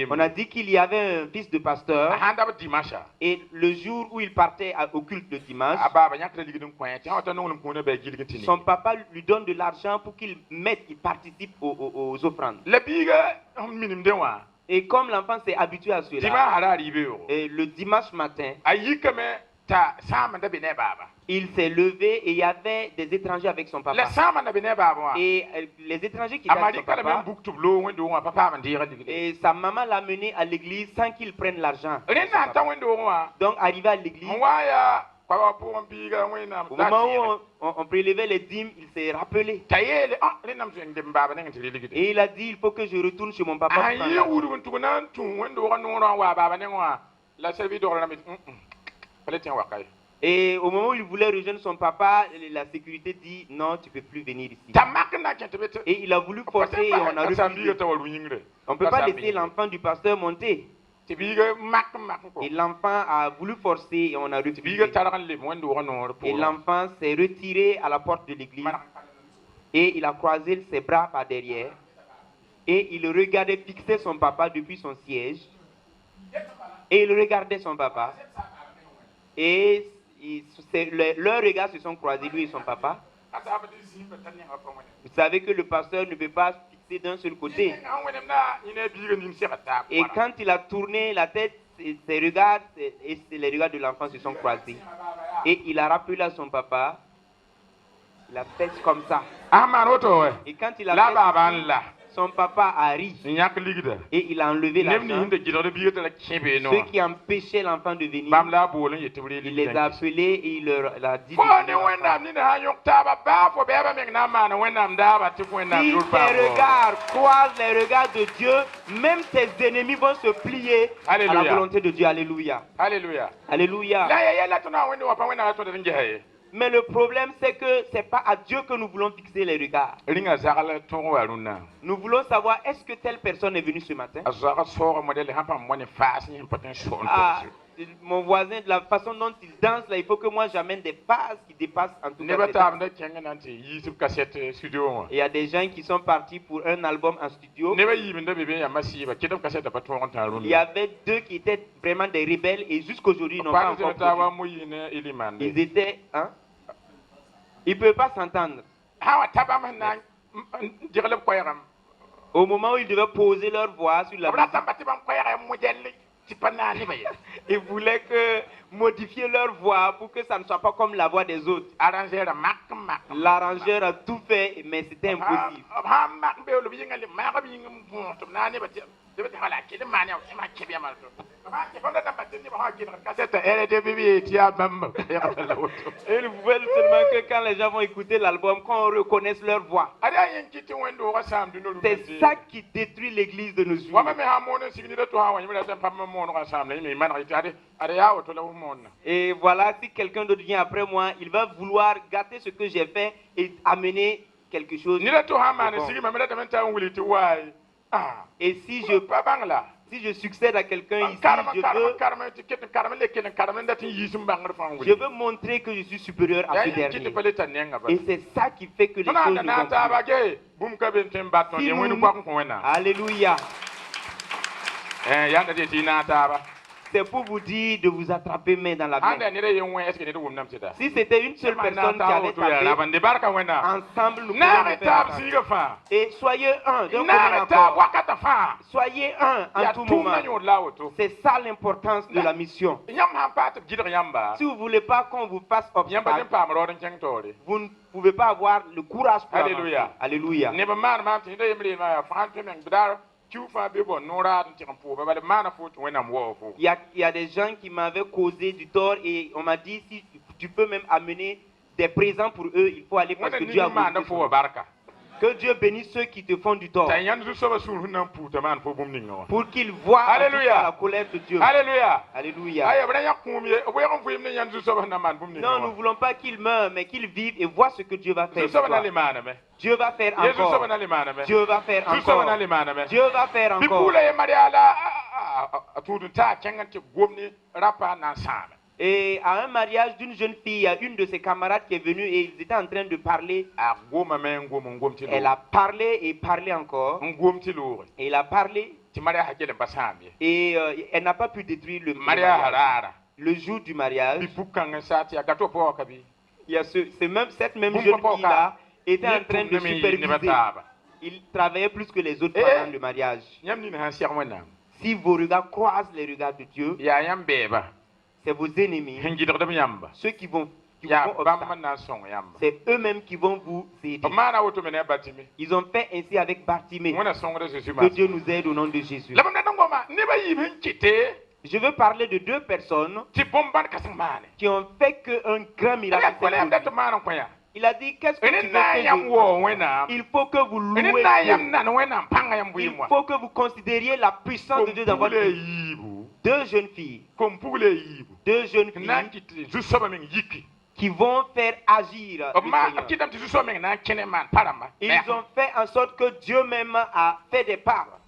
On a dit qu'il y avait un fils de pasteur. Et le jour où il partait au culte de dimanche, son papa lui donne de l'argent pour qu'il participe aux offrandes. Et comme l'enfant s'est habitué à cela, et le dimanche matin, il s'est levé et il y avait des étrangers avec son papa. Et les étrangers qui étaient avec son papa, et sa maman l'a mené à l'église sans qu'il prenne l'argent. Donc arrivé à l'église, au moment où on prélevait les dîmes, il s'est rappelé. Et il a dit, il faut que je retourne chez mon papa. Et au moment où il voulait rejoindre son papa, la sécurité dit non, tu ne peux plus venir ici. Et il a voulu forcer et on a refusé. On ne peut pas laisser l'enfant du pasteur monter. Et l'enfant a voulu forcer et on a refusé. Et l'enfant s'est retiré à la porte de l'église. Et il a croisé ses bras par derrière. Et il regardait fixer son papa depuis son siège. Et il regardait son papa. Et leurs regards se sont croisés, lui et son papa. Vous savez que le pasteur ne peut pas fixer d'un seul côté. Et quand il a tourné la tête, ses regards et les regards de l'enfant se sont croisés. Et il a rappelé à son papa, il a fait comme ça. Et quand il a fait son papa a ri et il a enlevé l'argent. Ceux qui empêchaient l'enfant de venir, il les a appelés et il leur a dit si tes regards croisent les regards de Dieu, même tes ennemis vont se plier à la volonté de Dieu. Alléluia. Alléluia. Alléluia. Mais le problème, c'est que ce n'est pas à Dieu que nous voulons fixer les regards. Nous voulons savoir, est-ce que telle personne est venue ce matin? Mon voisin, de la façon dont il danse, là, il faut que moi j'amène des phases qui dépassent en tout cas. Il y a des gens qui sont partis pour un album en studio. Il y avait deux qui étaient vraiment des rebelles et jusqu'aujourd'hui ils n'ont pas encore produit. Ils étaient... Hein? Ils ne peuvent pas s'entendre. Au moment où ils devaient poser leur voix sur la musique, ils voulaient modifier leur voix pour que ça ne soit pas comme la voix des autres. L'arrangeur a tout fait, mais c'était impossible. Et ils veulent seulement que quand les gens vont écouter l'album, qu'on reconnaisse leur voix. C'est ça qui détruit l'église de nos jours. Et voilà, si quelqu'un d'autre vient après moi, il va vouloir gâter ce que j'ai fait et amener quelque chose. Et si je succède à quelqu'un ici, je veux montrer que je suis supérieur à ce dernier. Et c'est ça qui fait que les choses ne vont plus. Alléluia. c'est pour vous dire de vous attraper main dans la main. Anda nire yengwe est-ce que nire wumnam seda. Si c'était une seule personne qui avait tapé, ensemble nous pouvons le faire. Et soyez un d'un commun accord. Soyez un en tout moment. C'est ça l'importance de la mission. Si vous ne voulez pas qu'on vous fasse obstacle, vous ne pouvez pas avoir le courage pour Alléluia. avancer. Alléluia. Il y a des gens qui m'avaient causé du tort et on m'a dit si tu peux même amener des présents pour eux, il faut aller parce que Dieu a voulu. Que Dieu bénisse ceux qui te font du tort. Pour qu'ils voient la colère de Dieu. Alléluia. Alléluia. Non, nous ne voulons pas qu'ils meurent, mais qu'ils vivent et voient ce que Dieu va faire. Dieu va faire encore. Dieu va faire encore. Dieu va faire encore. Et à un mariage d'une jeune fille, il y a une de ses camarades qui est venue et ils étaient en train de parler. Elle a parlé et parlé encore. Et il a parlé. Et elle n'a pas pu détruire le mariage. Le jour du mariage, il y a cette même jeune fille-là était en train de superviser. Il travaillait plus que les autres pendant le mariage. Si vos regards croisent les regards de Dieu, c'est vos ennemis, ceux qui vont c'est eux-mêmes qui vont vous aider. Ils ont fait ainsi avec Bartimée. Que Dieu nous aide au nom de Jésus. Je veux parler de deux personnes qui ont fait qu'un grand miracle. Il a dit, qu'est-ce que tu veux que il faut que vous louez Dieu. Il faut que vous considériez la puissance de Dieu dans votre vie. Deux jeunes filles. Deux jeunes filles qui vont faire agir le Seigneur. Ils ont fait en sorte que Dieu même a fait des parts.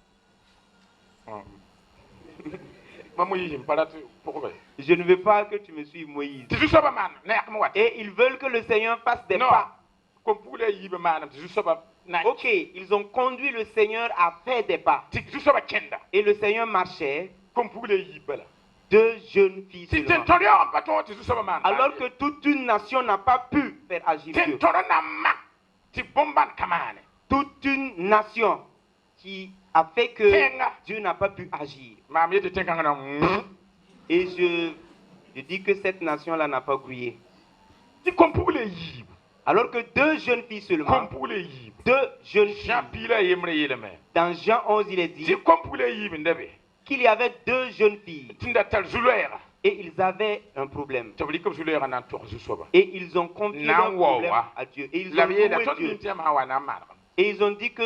Je ne veux pas que tu me suives, Moïse. Et ils veulent que le Seigneur fasse des pas. Ok, ils ont conduit le Seigneur à faire des pas. Et le Seigneur marchait. Deux jeunes filles seulement. Alors que toute une nation n'a pas pu faire agir Dieu. Toute une nation qui a fait que Dieu n'a pas pu agir. Et je dis que cette nation-là n'a pas grouillé. Alors que deux jeunes filles seulement, deux jeunes filles, dans Jean 11 il est dit qu'il y avait deux jeunes filles et ils avaient un problème. Et ils ont confié leur problème à Dieu. Et ils ont loué Dieu. Et ils ont dit que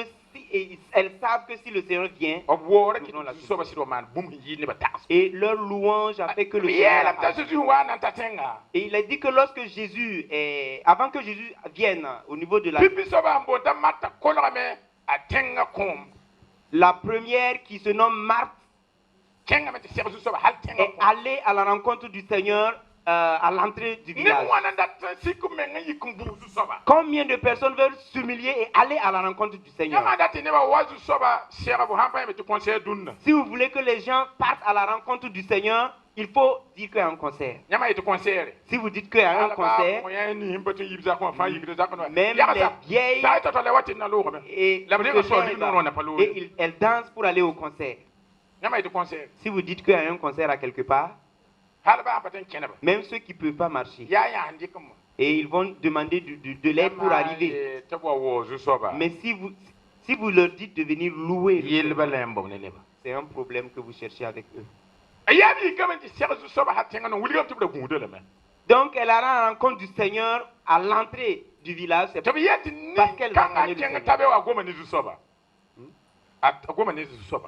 elles savent que si le Seigneur vient, et leur louange a fait que le Seigneur et il a dit que lorsque Jésus avant que Jésus vienne au niveau de la première qui se nomme Marthe est allée à la rencontre du Seigneur à l'entrée du village. Combien de personnes veulent s'humilier et aller à la rencontre du Seigneur? Si vous voulez que les gens partent à la rencontre du Seigneur, il faut dire qu'il y a un concert. Si vous dites qu'il y a un concert, même les vieilles et elles dansent pour aller au concert. Si vous dites qu'il y a un concert à quelque part, même ceux qui ne peuvent pas marcher, et ils vont demander de l'aide pour arriver. Mais si vous leur dites de venir louer, c'est un problème que vous cherchez avec eux. Donc elle a la rencontre du Seigneur à l'entrée du village. C'est parce qu'elle va connaître le Seigneur.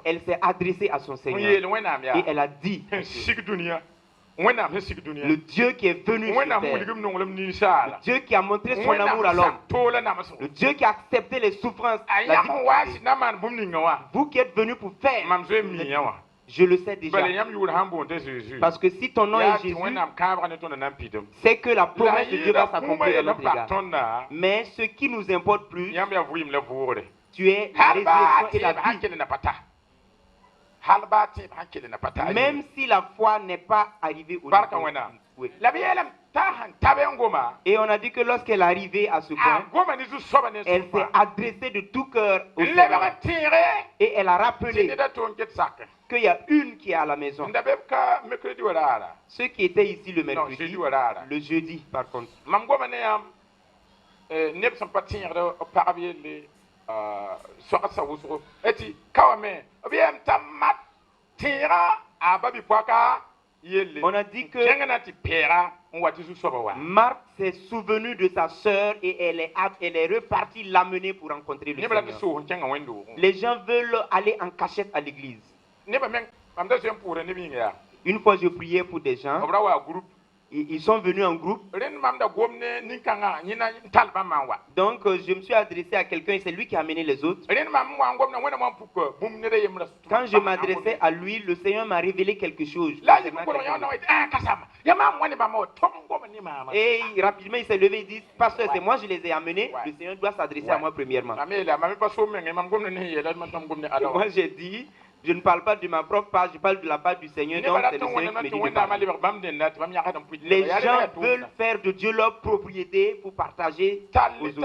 Elle s'est adressée à son Seigneur et elle a dit le Dieu qui est venu sur terre, le Dieu qui a montré son amour à l'homme, le Dieu qui a accepté les souffrances, vous qui êtes venus pour faire, je le sais déjà. Parce que si ton nom est Jésus, c'est que la promesse de Dieu va s'accomplir dans notre égard. Mais ce qui nous importe plus, tu es la résurrection et la vie. Même si la foi n'est pas arrivée au niveau. Oui. Et on a dit que lorsqu'elle est arrivée à ce point, elle s'est adressée de tout cœur au Seigneur. Et elle a rappelé qu'il y a une qui est à la maison. Ceux qui étaient ici le mercredi, le jeudi par contre. On a dit que Marthe s'est souvenue de sa sœur et elle est repartie l'amener pour rencontrer le Seigneur. Les gens veulent aller en cachette à l'église. Une fois je priais pour des gens. Ils sont venus en groupe. Donc je me suis adressé à quelqu'un et c'est lui qui a amené les autres. Quand je m'adressais à lui, le Seigneur m'a révélé quelque chose. Et rapidement il s'est levé et dit, pasteur, c'est moi je les ai amenés. Le Seigneur doit s'adresser à moi premièrement. Moi j'ai dit, je ne parle pas de ma propre part, je parle de la part du Seigneur. Donc c'est le Seigneur qui me dit de parler. Les gens veulent faire de Dieu leur propriété pour partager aux autres.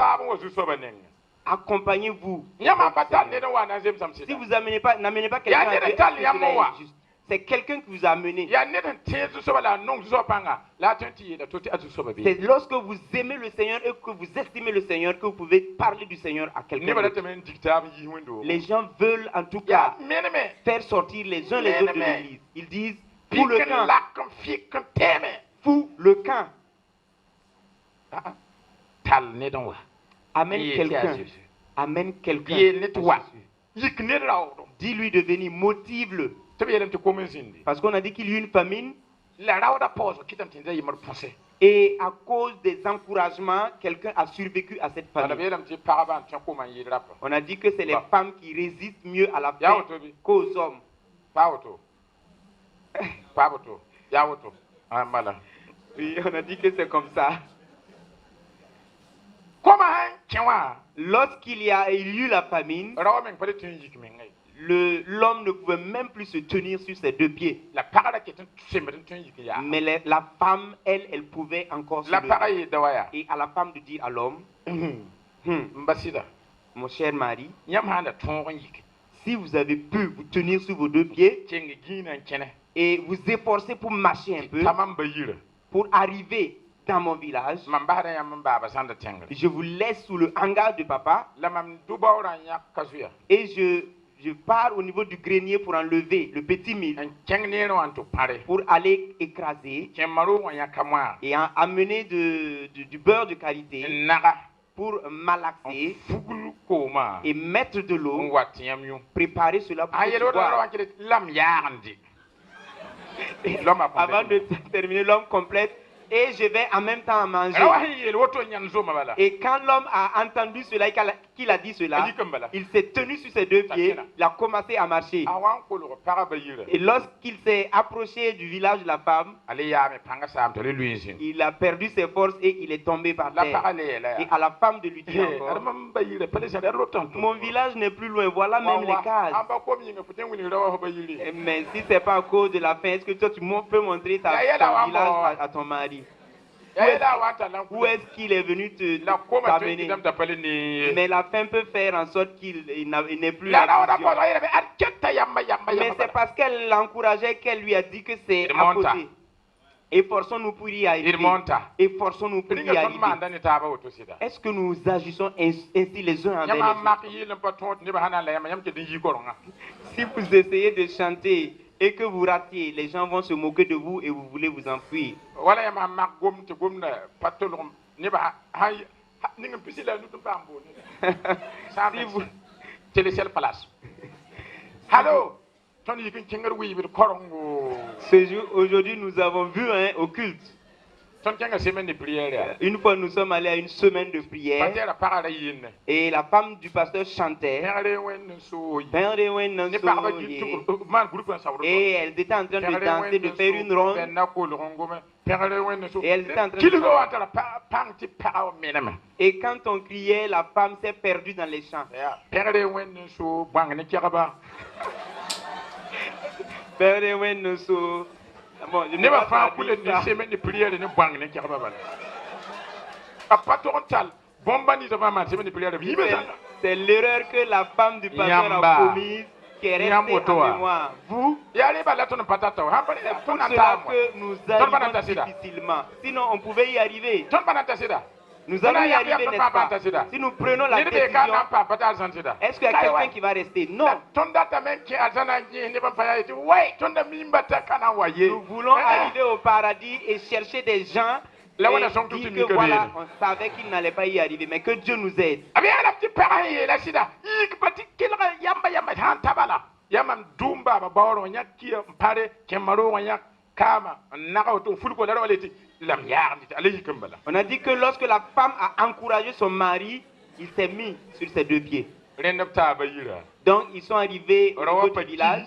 Accompagnez-vous. Si vous n'amenez pas quelqu'un à Dieu, c'est quelqu'un qui vous a amené. C'est lorsque vous aimez le Seigneur et que vous estimez le Seigneur que vous pouvez parler du Seigneur à quelqu'un d'autre. Les gens veulent en tout cas faire sortir les uns les autres de l'église. Ils disent, fous le camp. Fous le camp. Amène quelqu'un. Amène quelqu'un. Dis-lui de venir, motive-le. Parce qu'on a dit qu'il y a eu une famine. Et à cause des encouragements, quelqu'un a survécu à cette famine. On a dit que c'est les femmes qui résistent mieux à la faim qu'aux hommes. Oui, on a dit que c'est comme ça. Lorsqu'il y a eu la famine, l'homme ne pouvait même plus se tenir sur ses deux pieds. Mais la femme, elle pouvait encore se lever. Et à la femme de dire à l'homme, mon cher mari, si vous avez pu vous tenir sur vos deux pieds et vous efforcer pour marcher un peu, pour arriver dans mon village, je vous laisse sous le hangar de papa et je pars au niveau du grenier pour enlever le petit mil pour aller écraser et amener du beurre de qualité pour malaxer et mettre de l'eau, préparer cela pour boire. Avant de terminer, l'homme complète. Et je vais en même temps manger. Et quand l'homme a entendu cela, qu'il a dit cela, il s'est tenu sur ses deux pieds, il a commencé à marcher. Et lorsqu'il s'est approché du village de la femme, il a perdu ses forces et il est tombé par terre. Et à la femme de lui dire encore, mon village n'est plus loin, voilà même les cases. Mais si ce n'est pas à cause de la faim, est-ce que toi tu peux montrer ton village à ton mari? Où est-ce qu'il est venu t'amener? Mais la faim peut faire en sorte qu'il n'ait plus la vision. Mais c'est parce qu'elle l'encourageait qu'elle lui a dit que c'est à côté. Efforçons-nous pour y arriver. Efforçons-nous pour y arriver. Est-ce que nous agissons ainsi les uns envers les autres? Si vous essayez de chanter et que vous ratiez, les gens vont se moquer de vous et vous voulez vous enfuir. Aujourd'hui, nous avons vu au culte. Une fois, nous sommes allés à une semaine de prière et la femme du pasteur chantait et elle était en train de danser, de faire une ronde et elle était en train de... Et quand on criait, la femme s'est perdue dans les champs. Père nous so. Bon, je ne va pas pour les semaines de prière de bang ne kya baba. A pas total. Bomba ni va ma semaine de prière de c'est l'erreur que la femme du pasteur a commise qui est restée en mémoire. Vous, c'est pour cela que nous arrivons difficilement. Sinon, on pouvait y arriver. Nous allons y arriver, n'est-ce pas? Si nous prenons la décision, est-ce qu'il y a quelqu'un qui va rester? Non. Nous voulons arriver au paradis et chercher des gens et dire que voilà, on savait qu'il n'allait pas y arriver, mais que Dieu nous aide. On a dit que lorsque la femme a encouragé son mari, il s'est mis sur ses deux pieds. Donc ils sont arrivés au bout du village.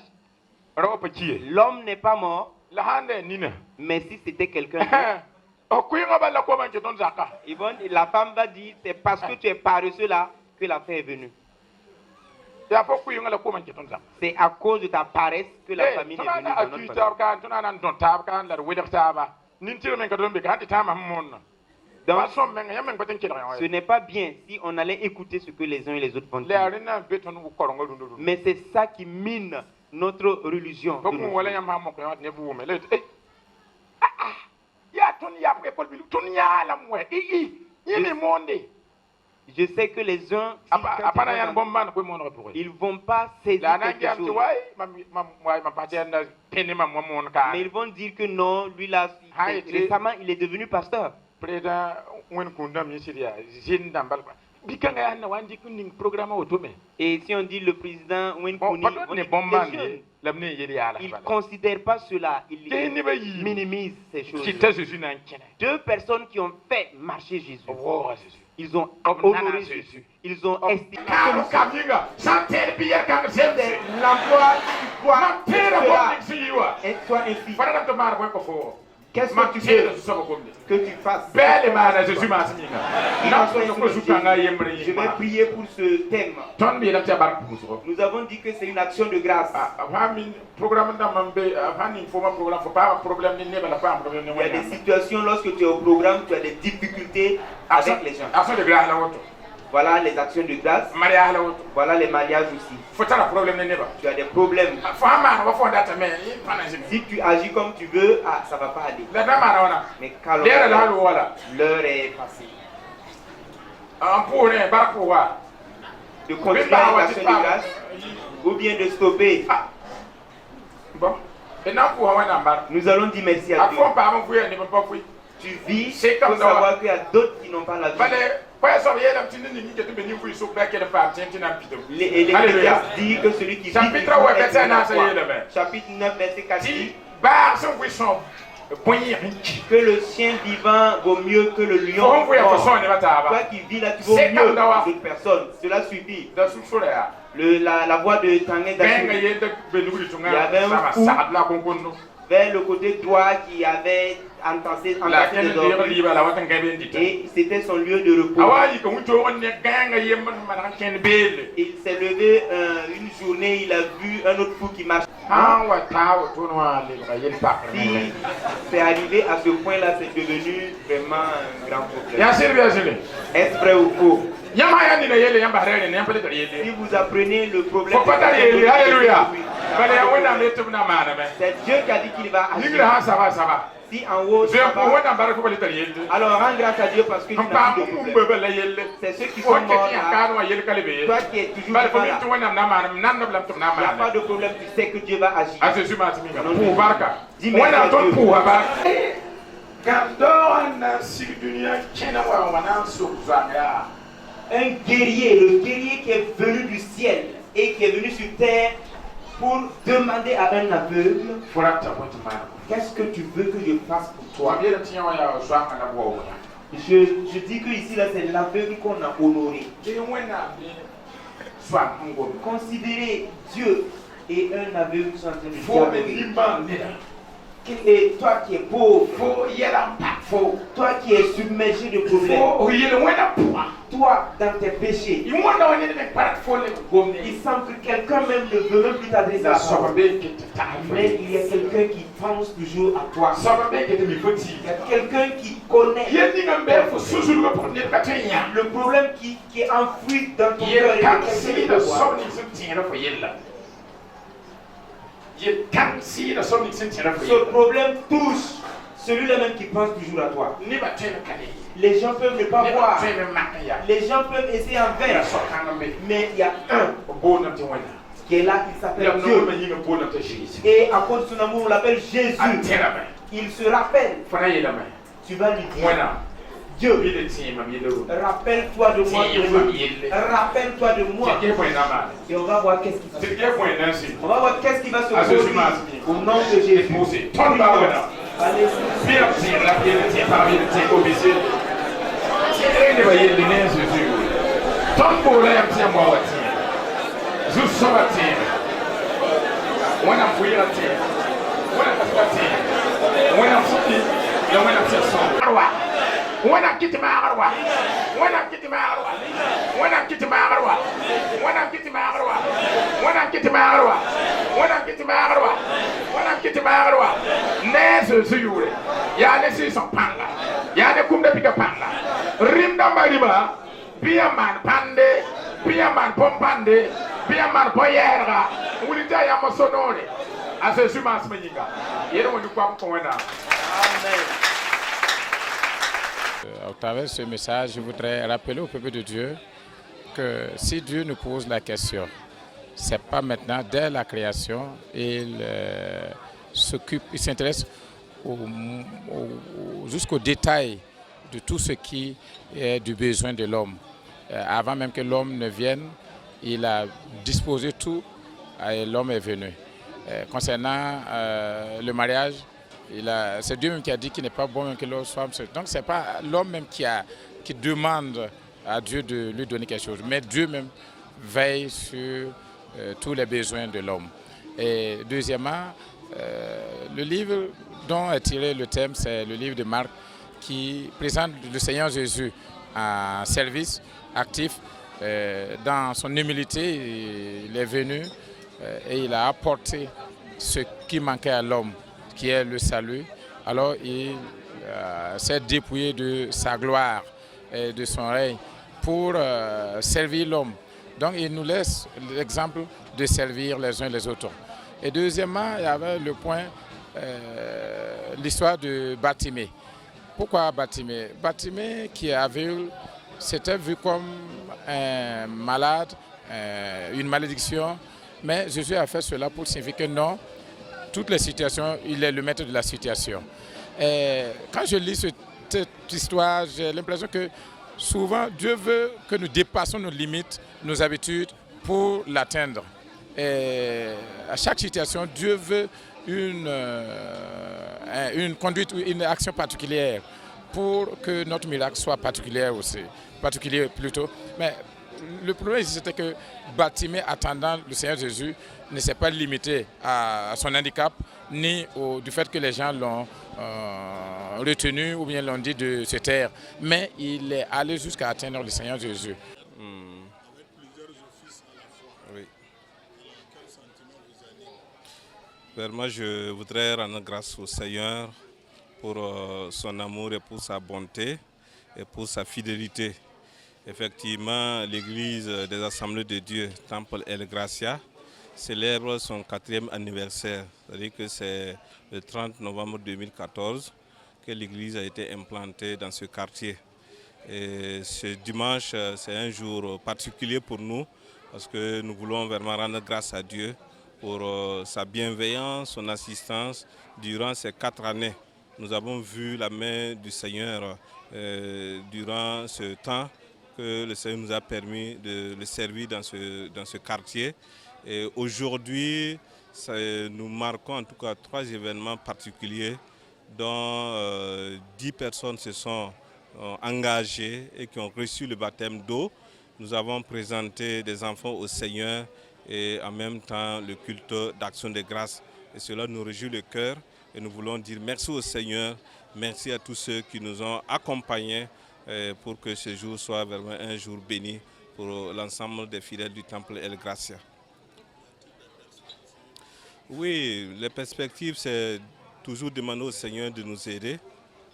L'homme n'est pas mort, mais si c'était quelqu'un la femme va dire, c'est parce que tu es paresseux là que l'affaire est venue. C'est à cause de ta paresse que la famille est venue dans notre famille. Donc, ce n'est pas bien si on allait écouter ce que les uns et les autres vont dire. Mais c'est ça qui mine notre religion. Je sais que les uns, ils vont pas saisir quelque chose. Mais ils vont dire que non, lui là, récemment, il est devenu pasteur. Et si on dit le président Wenkouni, il ne considère pas cela, il minimise ces choses. Deux personnes qui ont fait marcher Jésus, ils ont honoré Jésus, ils ont estimé l'emploi du crois et soit ainsi. Qu'est-ce que tu veux que tu fasses? Je vais prier pour ce thème. Nous avons dit que c'est une action de grâce. Il y a des situations lorsque tu es au programme, tu as des difficultés avec les gens. Voilà les actions de grâce. Voilà les mariages aussi. Tu as des problèmes. Si tu agis comme tu veux, ça ne va pas aller. Mais calme, l'heure est passée. De continuer avec l'action de grâce ou bien de stopper. Nous allons dire merci à Dieu. Tu vis, il faut savoir qu'il y a d'autres qui n'ont pas la vie. L'Ecclésiaste dit que celui qui vit chapitre 9 verset 4 dit que le chien vivant vaut mieux que le lion mort. Toi qui vis là, tu vaux mieux que d'autres personnes. Cela suffit. La voix de Tanguay Dassou, il y avait un coup vers le côté droit qui avait entassé des orgues. Et c'était son lieu de repos. Il s'est levé une journée, il a vu un autre fou qui marche. Si c'est arrivé à ce point-là, c'est devenu vraiment un grand problème. Est-ce vrai ou faux? Si vous apprenez le problème, c'est Dieu qui a dit qu'il va agir. Si en haut, ça va, alors rends grâce à Dieu parce que tu n'as plus de problème. C'est ceux qui sont morts là. Toi qui es toujours là, il n'y a pas de problème, tu sais que Dieu va agir. Dis merci à Dieu. Un guerrier, le guerrier qui est venu du ciel et qui est venu sur terre pour demander à un aveugle, qu'est-ce que tu veux que je fasse pour toi? Je dis que ici là c'est l'aveugle qu'on a honoré. Considérez Dieu et un aveugle sont en train de dialoguer. Et toi qui es pauvre, toi qui es submergé de problèmes, toi dans tes péchés, il semble que quelqu'un même ne veut même plus t'adresser la parole. Mais il y a quelqu'un qui pense toujours à toi. Il y a quelqu'un qui connaît le problème qui est enfoui dans ton cœur. Ce problème touche celui-là même qui pense toujours à toi. Les gens peuvent ne pas voir. Les gens peuvent essayer en vain. Mais il y a un qui est là, qui s'appelle Dieu. Et à cause de son amour, on l'appelle Jésus. Il se rappelle. Tu vas lui dire, Dieu, rappelle-toi de moi demain. Rappelle-toi de moi. Et on va voir qu'est-ce qui va se passer. On va voir qu'est-ce qui va se passer au nom de Jésus. Allez. Au travers de ce message, je voudrais rappeler au peuple de Dieu que si Dieu nous pose la question, c'est pas maintenant, dès la création, il s'intéresse jusqu'au détail de tout ce qui est du besoin de l'homme. Avant même que l'homme ne vienne, il a disposé tout et l'homme est venu. Concernant le mariage, c'est Dieu même qui a dit qu'il n'est pas bon même que l'homme soit. Donc c'est pas l'homme même qui demande à Dieu de lui donner quelque chose, mais Dieu même veille sur tous les besoins de l'homme. Et deuxièmement, le livre dont est tiré le thème, c'est le livre de Marc qui présente le Seigneur Jésus en service actif. Dans son humilité, il est venu et il a apporté ce qui manquait à l'homme, qui est le salut. Alors il s'est dépouillé de sa gloire et de son règne pour servir l'homme. Donc il nous laisse l'exemple de servir les uns les autres. Et deuxièmement, il y avait le point, l'histoire de Bartimée. Pourquoi Bartimée? Bartimée qui est aveugle, c'était vu comme un malade, une malédiction, mais Jésus a fait cela pour signifier que non, toutes les situations, il est le maître de la situation. Et quand je lis cette histoire, j'ai l'impression que souvent Dieu veut que nous dépassions nos limites, nos habitudes pour l'atteindre. Et à chaque situation, Dieu veut une conduite ou une action particulière pour que notre miracle soit particulier plutôt. Mais le problème ici, c'était que Bartimée, attendant le Seigneur Jésus, ne s'est pas limité à son handicap, ni du fait que les gens l'ont retenu ou bien l'ont dit de se taire. Mais il est allé jusqu'à atteindre le Seigneur Jésus. Oui. Moi, je voudrais rendre grâce au Seigneur pour son amour et pour sa bonté et pour sa fidélité. Effectivement, l'Église des Assemblées de Dieu, Temple El Gracia, célèbre son 4e anniversaire. C'est-à-dire que c'est le 30 novembre 2014 que l'Église a été implantée dans ce quartier. Et ce dimanche, c'est un jour particulier pour nous parce que nous voulons vraiment rendre grâce à Dieu pour sa bienveillance, son assistance durant ces 4 années. Nous avons vu la main du Seigneur durant ce temps que le Seigneur nous a permis de le servir dans ce quartier. Et aujourd'hui, nous marquons en tout cas 3 événements particuliers dont 10 personnes se sont engagées et qui ont reçu le baptême d'eau. Nous avons présenté des enfants au Seigneur et en même temps le culte d'action de grâce. Et cela nous réjouit le cœur Et nous voulons dire merci au Seigneur, merci à tous ceux qui nous ont accompagnés pour que ce jour soit vraiment un jour béni pour l'ensemble des fidèles du temple El Gracia. Oui, les perspectives, c'est toujours demander au Seigneur de nous aider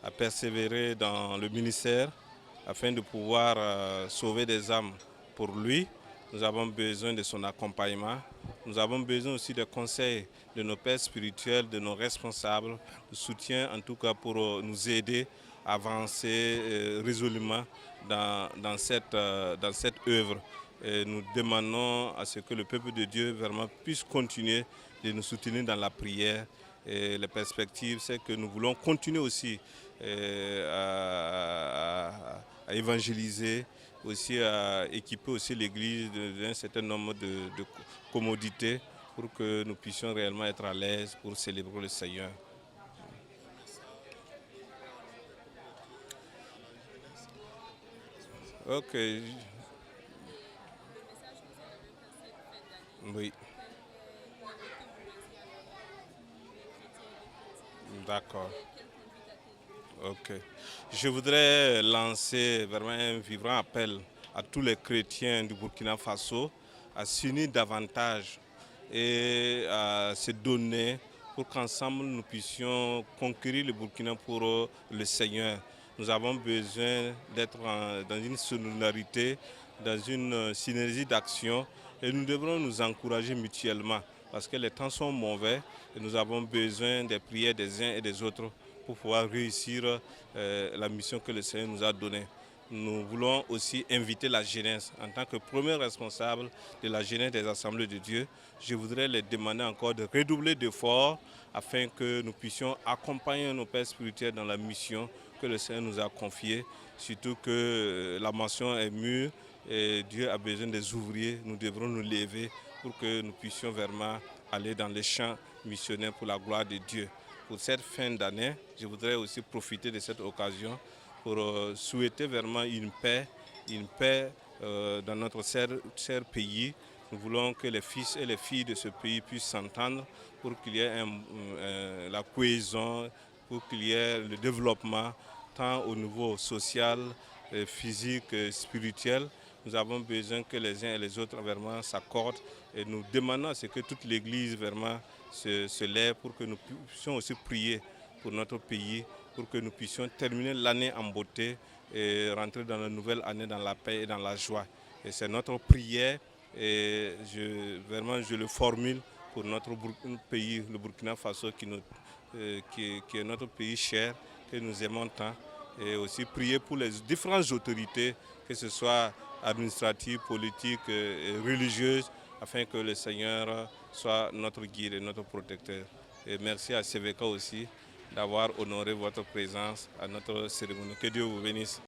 à persévérer dans le ministère afin de pouvoir sauver des âmes pour lui. Nous avons besoin de son accompagnement. Nous avons besoin aussi des conseils de nos pères spirituels, de nos responsables, de soutien en tout cas pour nous aider à avancer résolument dans cette œuvre. Et nous demandons à ce que le peuple de Dieu vraiment puisse continuer de nous soutenir dans la prière. Et les perspectives, c'est que nous voulons continuer aussi à évangéliser, aussi à équiper aussi l'Église d'un certain nombre de commodités pour que nous puissions réellement être à l'aise pour célébrer le Seigneur. Ok. Oui. D'accord. Ok. Je voudrais lancer vraiment un vibrant appel à tous les chrétiens du Burkina Faso à s'unir davantage et à se donner pour qu'ensemble nous puissions conquérir le Burkina pour le Seigneur. Nous avons besoin d'être dans une solidarité, dans une synergie d'action et nous devrons nous encourager mutuellement parce que les temps sont mauvais et nous avons besoin des prières des uns et des autres pour pouvoir réussir la mission que le Seigneur nous a donnée. Nous voulons aussi inviter la jeunesse. En tant que premier responsable de la jeunesse des Assemblées de Dieu, je voudrais les demander encore de redoubler d'efforts afin que nous puissions accompagner nos pères spirituels dans la mission que le Seigneur nous a confiée. Surtout que la mention est mûre et Dieu a besoin des ouvriers. Nous devrons nous lever pour que nous puissions vraiment aller dans les champs missionnaires pour la gloire de Dieu. Pour cette fin d'année, je voudrais aussi profiter de cette occasion pour souhaiter vraiment une paix dans notre cher pays. Nous voulons que les fils et les filles de ce pays puissent s'entendre pour qu'il y ait la cohésion, pour qu'il y ait le développement, tant au niveau social, physique, spirituel. Nous avons besoin que les uns et les autres vraiment s'accordent et nous demandons à ce que toute l'Église vraiment se lève pour que nous puissions aussi prier pour notre pays, pour que nous puissions terminer l'année en beauté et rentrer dans la nouvelle année dans la paix et dans la joie. Et c'est notre prière et je le formule pour notre pays, le Burkina Faso, qui est notre pays cher, que nous aimons tant. Et aussi prier pour les différentes autorités, que ce soit administratives, politiques et religieuses, afin que le Seigneur soit notre guide et notre protecteur. Et merci à CVK aussi d'avoir honoré votre présence à notre cérémonie. Que Dieu vous bénisse.